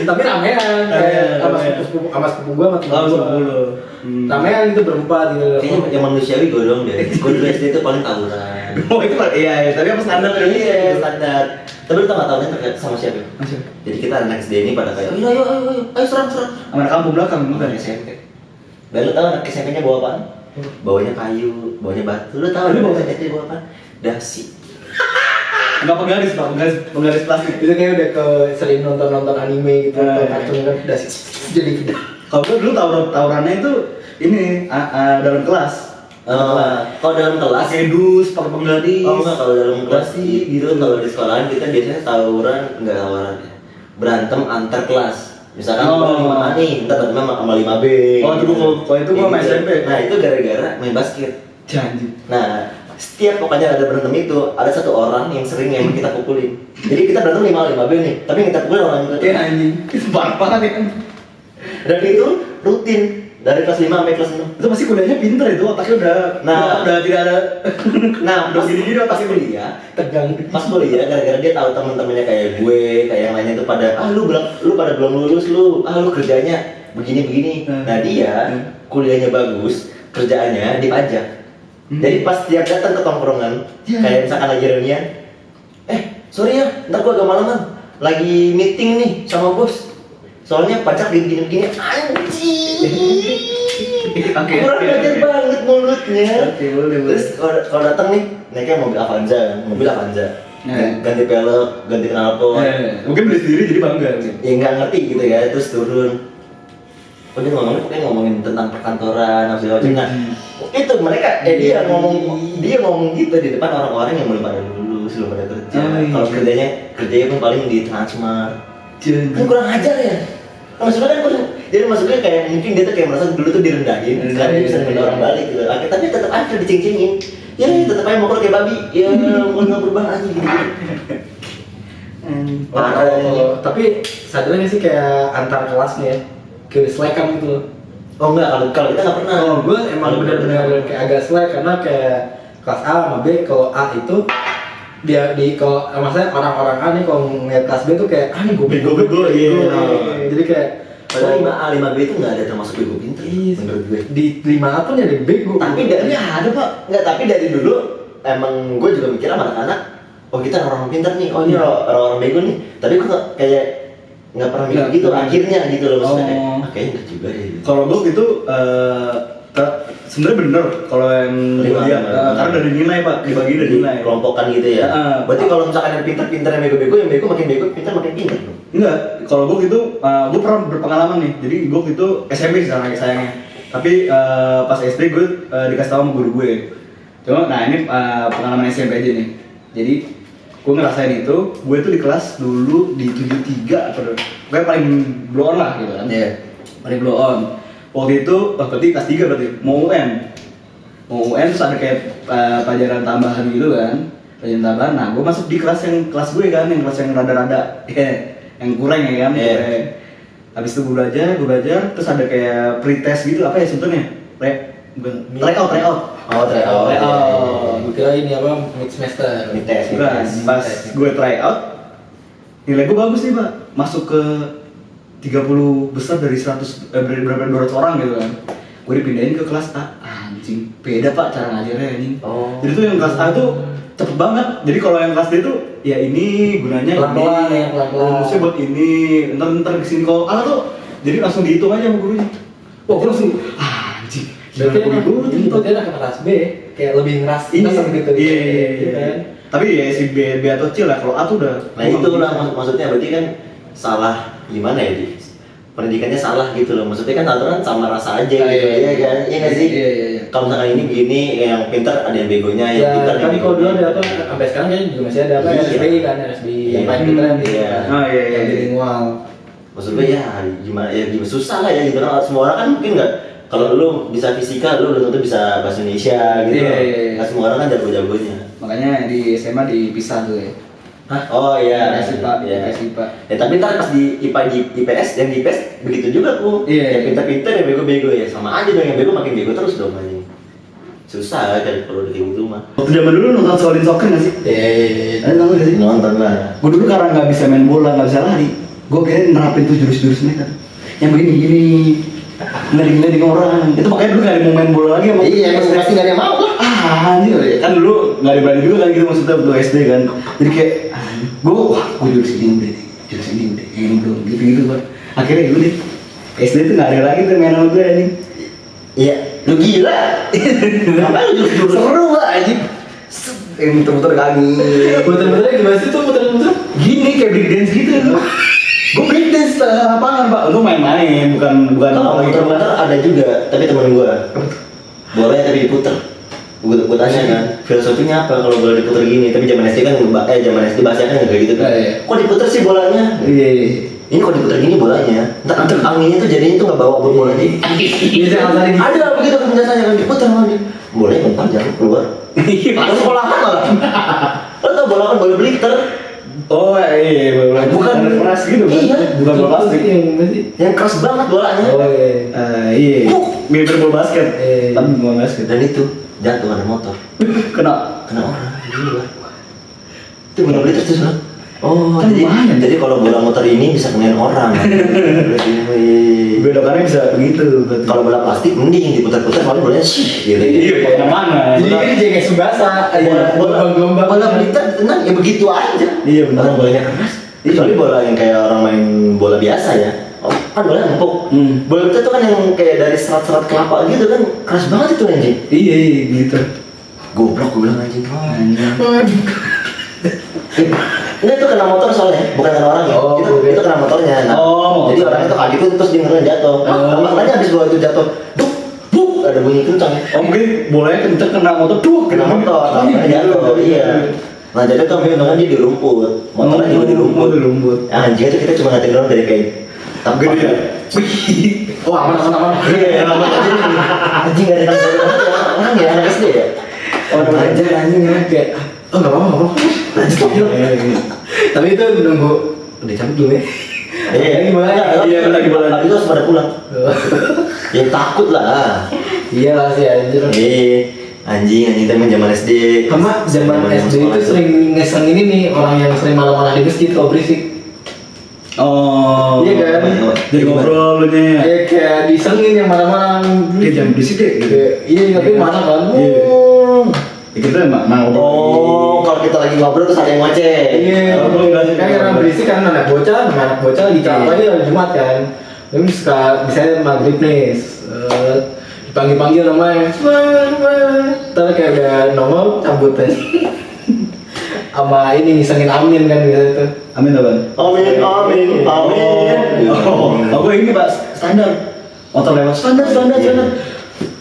Tapi ramean kayak sama Ramean. sepupu sama sepupu gue sama temen Langsung gue. dulu. Ramean itu berempat gitu. Kayaknya yang manusiawi gue dong deh. Gue dulu SD itu paling tawuran. Oh itu Pak, iya, tapi apa standar Indonesia? Iya, standar. Tapi lu tau gak tahunnya terkait sama siapa? Jadi kita anak SD ini pada kayak, ayo serang. Sama anak kampung belakang bukan? Bukan SMP. Dan lu tau anak SMP-nya bawa apaan? Bawanya kayu, bawanya batu. Lu tau lu bawa SMP bawa apaan? Dasi. Enggak penggaris Pak, penggaris plastik. Itu kayak udah ke sering nonton anime gitu, nonton kartun kan udah jadi gitu. Kalau gue dulu tawurannya itu ini dalam kelas. Kalau dalam kelas Pakai dus, pakai penggaris. Oh enggak, kalau dalam kelas sih gitu. Kalau di sekolahan kita biasanya tawuran, enggak tawuran ya. Berantem antar kelas. Misalkan gua 5A nih, ntar berantem sama 5B. Oh, dulu kalau itu gua sama SMP. Nah, itu gara-gara main basket. Janji. Nah, setiap pokoknya ada berantem itu, ada satu orang yang sering yang kita pukulin. Jadi kita berantem 5B nih, tapi yang kita pukulin orang itu. Iya anjing. Itu parah banget ya. Dan itu rutin. Dari kelas 5 sampai kelas 6. Itu pasti kuliahnya pinter itu, otaknya udah tidak ada. Nah, udah gini-gini pas otaknya. kuliah, Tegang. pas kuliah gara-gara dia tahu teman-temannya kayak gue, kayak yang lainnya itu pada lu pada belum lulus lu kerjanya begini-begini. Nah, dia kuliahnya bagus, kerjaannya di pajak. Jadi pas tiap datang ke tongkrongan, kayak misalkan lagi reunian, sorry ya, ntar gua agak malaman, lagi meeting nih sama bos. Soalnya pajak gini-gini, anjing. Kurang ajar banget mulutnya. Boleh. Terus kalau datang nih, naiknya mobil Avanza. Ganti pelek, ganti knalpot. Mungkin beli sendiri jadi bangga. Ya nggak ngerti gitu ya, terus turun. Dia ngomongin tentang perkantoran, segala macam. Nah, itu mereka, dia ngomong gitu di depan orang-orang yang belum pada lulus, belum pada kerja. Kalau kerjanya pun paling di Transmart. Kan kurang ajar ya. Maksudnya kayak mungkin dia tuh kayak merasa dulu tuh direndahin, sekarang dia bisa rendah orang balik gitu. Tapi tetap aja diceng-cengin. Ya tetap aja mau kayak babi, ya nggak berubah aja gitu. Tapi sadar nggak sih kayak antar kelas nih ya, kayak selekan gitu loh. Oh enggak, kalau kita nggak pernah. Oh, gue emang benar-benar kayak agak selek karena kayak kelas A sama B. Kalau A itu dia kalau maksudnya orang-orang A nih kalau ngeliat kelas B tuh kayak nih gue bego. Jadi kayak padahal 5A, 5B itu nggak ada termasuk bego pinter menurut gue. Di 5A pun ada bego. Tapi ada pak. Nggak, tapi dari dulu emang gue juga mikir sama anak-anak, oh kita orang pinter nih, oh ini orang-orang bego nih. Tapi gue kayak nggak pernah mikir gitu. Akhirnya gitu loh maksudnya. Kayaknya nggak juga deh. Kalau gue itu sebenarnya bener kalau yang dia karena dari nilai pak, dibagi dari nilai. Kelompokan gitu ya. Berarti kalau misalkan yang pinter-pinter yang bego-bego, yang bego makin bego, pinter makin pinter. Enggak, kalau gue gitu, gue pernah berpengalaman nih. Jadi gue gitu SMP sekarang sayangnya. Tapi pas SD gue dikasih tahu sama guru gue. Cuma, nah ini pengalaman SMP aja nih. Jadi gue ngerasain itu, gue tuh di kelas dulu di 73 apa gue paling blow on lah gitu kan. Iya. Paling blow on. Waktu itu, berarti kelas 3 berarti, mau UN terus ada kayak pelajaran tambahan gitu kan. Pelajaran tambahan, nah gue masuk di kelas gue kan, yang kelas yang rada-rada yang kurang ya kan, kurang. Habis itu gue belajar, terus ada kayak pretest gitu, apa ya sebetulnya? Tryout. Oh, tryout. Gue kira ini apa, mid semester. Tes. Bukan, pas gue tryout, nilai gue bagus nih pak, masuk ke 30 besar dari 100, berapa 200 orang gitu kan. Gue dipindahin ke kelas A, anjing, beda pak cara ngajarnya anjing. Jadi tuh yang kelas A tuh cepet banget. Jadi kalau yang kelas D tuh ya ini gunanya pelan-pelan ini, rumusnya buat ini, ntar kesini. Kalau A tuh jadi langsung dihitung aja sama gurunya. Wah gue langsung anjing. Berarti anak kelas B kayak lebih ngeras gitu. Iya kan. Tapi ya si B atau C lah. Kalau A tuh udah. Nah itulah maksudnya berarti kan salah gimana ya di pendidikannya salah gitu loh. Maksudnya kan aturan sama rasa aja gitu. Iya kan? Iya nggak sih? Iya. Kalau misalkan ini begini, yang pintar ada yang begonya, yang pintar yang kan kalau dulu ada apa sampai sekarang kan juga masih ada apa RSBI kan, RSBI yang paling pintar kan yang bilingual. Maksudnya ya gimana susah lah ya gitu kan. Semua orang kan mungkin nggak, kalau lu bisa fisika lu belum tentu bisa bahasa Indonesia gitu. Nah, semua orang kan jago-jagonya. Makanya di SMA dipisah tuh ya. Hah? Oh iya. IPA. Ya tapi ntar pas di IPA di IPS, yang di IPS begitu juga tuh. Yang pintar-pintar yang bego-bego ya sama aja dong, yang bego makin bego terus dong aja. Susah kan kalau kayak gitu mah. Waktu zaman dulu nonton Solin Soccer nggak sih? Iya. Nonton nggak sih? Nonton lah. Gue dulu karena nggak bisa main bola, nggak bisa lari, gue kira nerapin tuh jurus-jurus mereka. Yang begini, ngeri orang. Itu makanya dulu nggak ada mau main bola lagi sama. Iya, emang pasti nggak ada yang mau lah. Anjir, kan dulu nggak ada berani juga kan gitu maksudnya waktu SD kan. Jadi kayak, gue jurus ini udah, ini belum gitu kan. Akhirnya gue deh, SD tuh nggak ada lagi tuh main sama gue anjing. Iya, lu gila. Ngapain lu jurus-jurus? Seru lah anjing. Yang muter-muter kaki. Muter-muternya gimana sih tuh muter-muter? Gini kayak break dance gitu. Gue break dance lapangan pak, lu main-main bukan Kalau muter-muter ada juga, tapi temen gue bolanya tapi diputer. Gue tanya kan, filosofinya apa kalau bola diputer gini? Tapi zaman SD kan, zaman SD bahasanya kan kayak gitu kan. Kok diputer sih bolanya? Iya. Ini kalau diputer gini bolanya, ntar anginnya tuh jadinya tuh nggak bawa bola nih. Ada begitu penjelasannya kan, diputer lagi. Bolanya bentar jangan keluar. Kalau sekolahan malah. Lo tau bola kan bola bliter. Oh iya, bukan keras gitu kan? Iya. Bukan bola plastik. Yang keras banget bolanya. Oh iya. Iya. Mirip bola basket. Iya. Tapi bola basket. Dan itu jatuh ada motor. Kena. Kena orang di luar. Itu benar-benar terus Bang. Oh, Kan jadi lumayan. jadi kalau bola motor ini bisa kenain orang. Berarti, Belokannya bisa begitu. berarti. kalau bola plastik mending diputar-putar paling bolanya sih gitu. Iya, kemana-mana. Jadi ini jadi kayak Subasa, ada gelombang-gelombang. bola Blitar tenang ya begitu aja. Iya, benar. Orang bolanya keras. Kecuali bola yang kayak orang main bola biasa ya. Oh, kan bola empuk. Bola Blitar tuh kan yang kayak dari serat-serat kelapa gitu kan keras banget itu anjing. Iya, gitu. Goblok gue bilang anjing. Anjing. Ini tuh kena motor soalnya, bukan kena orang ya. Oh, Itu kena motornya. Nah, Oh, jadi orang itu kaget terus dia ngeri jatuh. Makanya habis bola itu jatuh, buk, ada bunyi kencang. Oh mungkin bolanya kenceng kena motor tuh Kena motor, makanya jatuh. Iya. Nah jadi tuh ambil dengan dia di rumput, motornya juga di rumput. Di rumput. Nah, anjing itu kita cuma ngatain doang dari kayak tampak. Gede ya? Oh aman. Iya, anjing gak ada tanggung jawab orang ya anak SD ya. Oh anjing ya kayak oh nggak apa-apa. Tapi itu nunggu udah cabut belum ya? Iya, gimana? Iya, lagi bola. Tapi itu harus pada pulang. Ya takut lah. Iya lah sih anjir. Anjing temen zaman SD. Sama zaman SD itu sering ngeseng ini nih orang yang sering malam-malam di masjid kalau berisik. Oh. Iya kan? Jadi ngobrol lu nya. Ya kayak disengin yang malam-malam. Dia jangan berisik deh. Gitu. Iya tapi mana kan? Iya. Ya, kita emang Oh, kalau kita lagi ngobrol terus ada yang ngoceh. Iya, kan karena berisik kan anak bocah lagi capek lagi hari Jumat kan. Tapi suka misalnya maghrib nih, dipanggil namanya, ntar kayak udah nongol cabut aja. Sama ini ngisengin amin kan gitu. Amin apa? Amin. Oh, aku ini Pak standar. Motor lewat standar.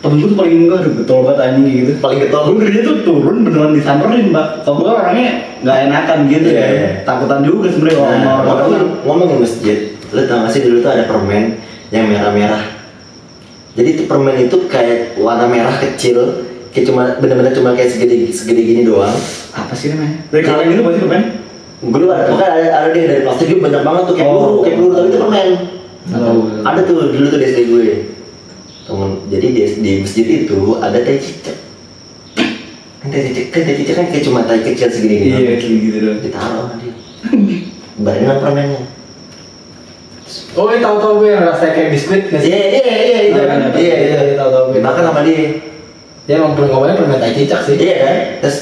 Temen gue tuh paling enggak udah getol banget anjing gitu. Paling getol. Gue ngerinya tuh turun beneran disamperin Mbak. Kalau gue orangnya nggak enakan gitu Iya. ya. Takutan juga sebenarnya Nah, orang. ngomongin masjid, lu tau gak sih dulu tuh ada permen yang merah-merah. Jadi tuh permen itu kayak warna merah kecil, kayak bener-bener cuma kayak segede gini doang. Apa sih namanya? Dari kaleng itu pasti permen? Gue lupa, pokoknya ada deh dari plastik itu banyak banget tuh kayak peluru tapi itu permen. Ada tuh dulu tuh di SD gue. Jadi di masjid itu ada tai cicak. Tai cicak kan kayak cuma tai kecil segini Iya, kayak gitu doang. ditaruh sama dia. Barengan permennya. Oh, tahu gue yang rasanya kayak biskuit nggak sih? Iya, itu. Tahu gue. Dimakan sama dia. Ya emang ngomongnya permen tai cicak sih. Iya kan? Terus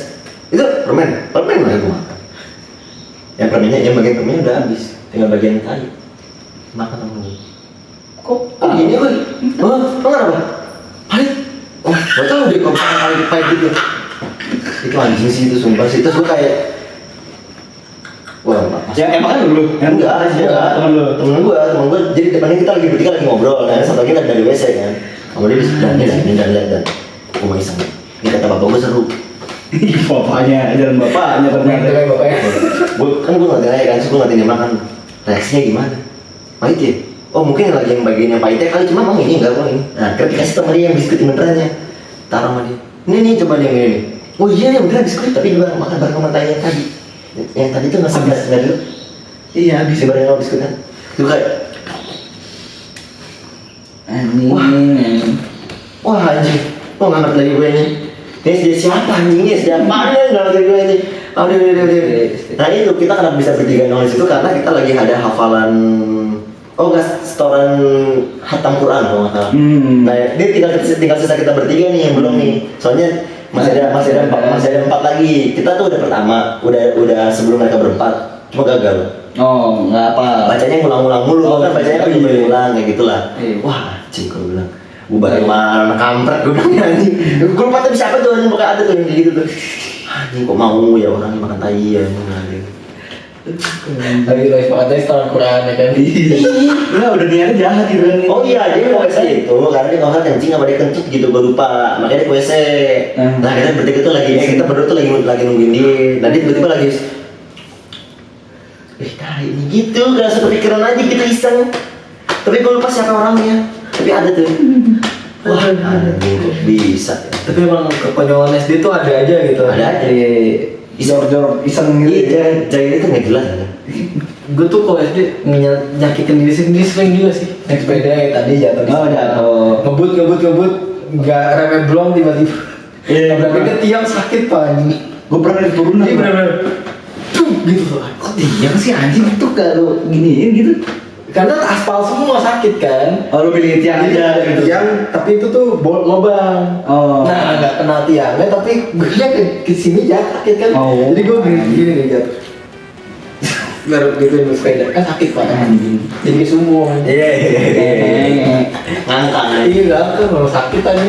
itu permen mana gue makan? Yang bagian permennya udah habis, tinggal bagian tai. Makan sama gue. Kok gini gue? Oh, kenapa? Pahit. Oh, gak tau deh kalau misalnya pahit gitu. Itu anjing sih itu sumpah sih. Terus gue kayak wah, Ya emang kan dulu? enggak, Temen lu? temen gue, jadi depannya kita lagi ngobrol, nah satu lagi dari WC kan, sama dia bisa dan lihat gue mau iseng, ini kata bapak gue seru, Bapaknya, ajaran bapaknya ternyata. Kayak bapaknya. gue ngerti aja kan, terus gue ngerti dia makan, reaksinya gimana, pahit ya, oh mungkin lagi yang bagian yang pahitnya kali, cuma emang ini enggak kok ini, nah kita dikasih sama dia yang biskuit benerannya, taruh sama dia, ini coba dia yang ini, oh iya ya beneran biskuit tapi juga makan bareng sama tanya tadi, yang tadi tuh nggak dulu. Iya, habis bareng sama biskuitnya. Itu kayak wah anjing. Oh nggak ngerti lagi gue ini. Ini SD siapa anjing ini? SD apaan ya? Nggak ngerti gue ini. Aduh. Nah itu kita kenapa bisa bertiga nol situ karena kita lagi ada hafalan. Oh nggak setoran hatam Quran kalau nggak salah. Nah ini tinggal sisa kita bertiga nih yang belum nih. Soalnya masih ada empat lagi. Kita tuh udah pertama, udah sebelum mereka berempat, cuma gagal. Oh, nggak apa. Bacanya ngulang-ngulang mulu, kan bacanya kan ulang kayak gitulah. Wah, anjing gue bilang. Gue bareng sama anak kampret, gue bilang anjing. Gue lupa tuh siapa tuh anjing, pokoknya ada tuh yang kayak gitu tuh. Anjing kok mau ya orang yang makan tai ya anjing. Lagi banget setoran Quran ya kan. Iya, udah niatnya jahat gitu kan. Oh iya, dia ke WC itu karena dia nggak kencing apa dia kentut gitu, gue lupa. Makanya dia ke WC. Nah kita bertiga tuh lagi, kita berdua tuh lagi nungguin dia. Nah dia tiba-tiba lagi ini gitu, gak usah kepikiran aja kita iseng. Tapi gue lupa siapa orangnya. Tapi ada tuh. Wah, anjing kok bisa ya. Tapi emang kekonyolan SD tuh ada aja gitu. Ada aja. Jor-jor iseng gitu. Iya, jahit itu nggak jelas kan? Gue tuh kalau SD nyakitin diri sendiri sering juga sih. Naik sepeda kayak tadi jatuh di Oh, sana. jatuh. Ngebut, nggak remeh belum tiba-tiba. Iya, Nabraknya ke tiang sakit pak anjing. Gue pernah di turunan. Ini bener-bener tuh gitu. Kok tiang sih anjing tuh kalau giniin gitu. Karena aspal semua sakit kan. Oh, lu pilih tiang aja gitu. Tiang, tapi itu tuh lubang. Oh. Nah, nggak kena tiangnya, tapi gue ke sini jatuh sakit kan. Oh. Jadi gue gini nih jatuh. Baru gitu sepeda kan sakit pak. Jadi semua. Iya. Ngangkang aja. Iya, nggak tuh sakit tadi.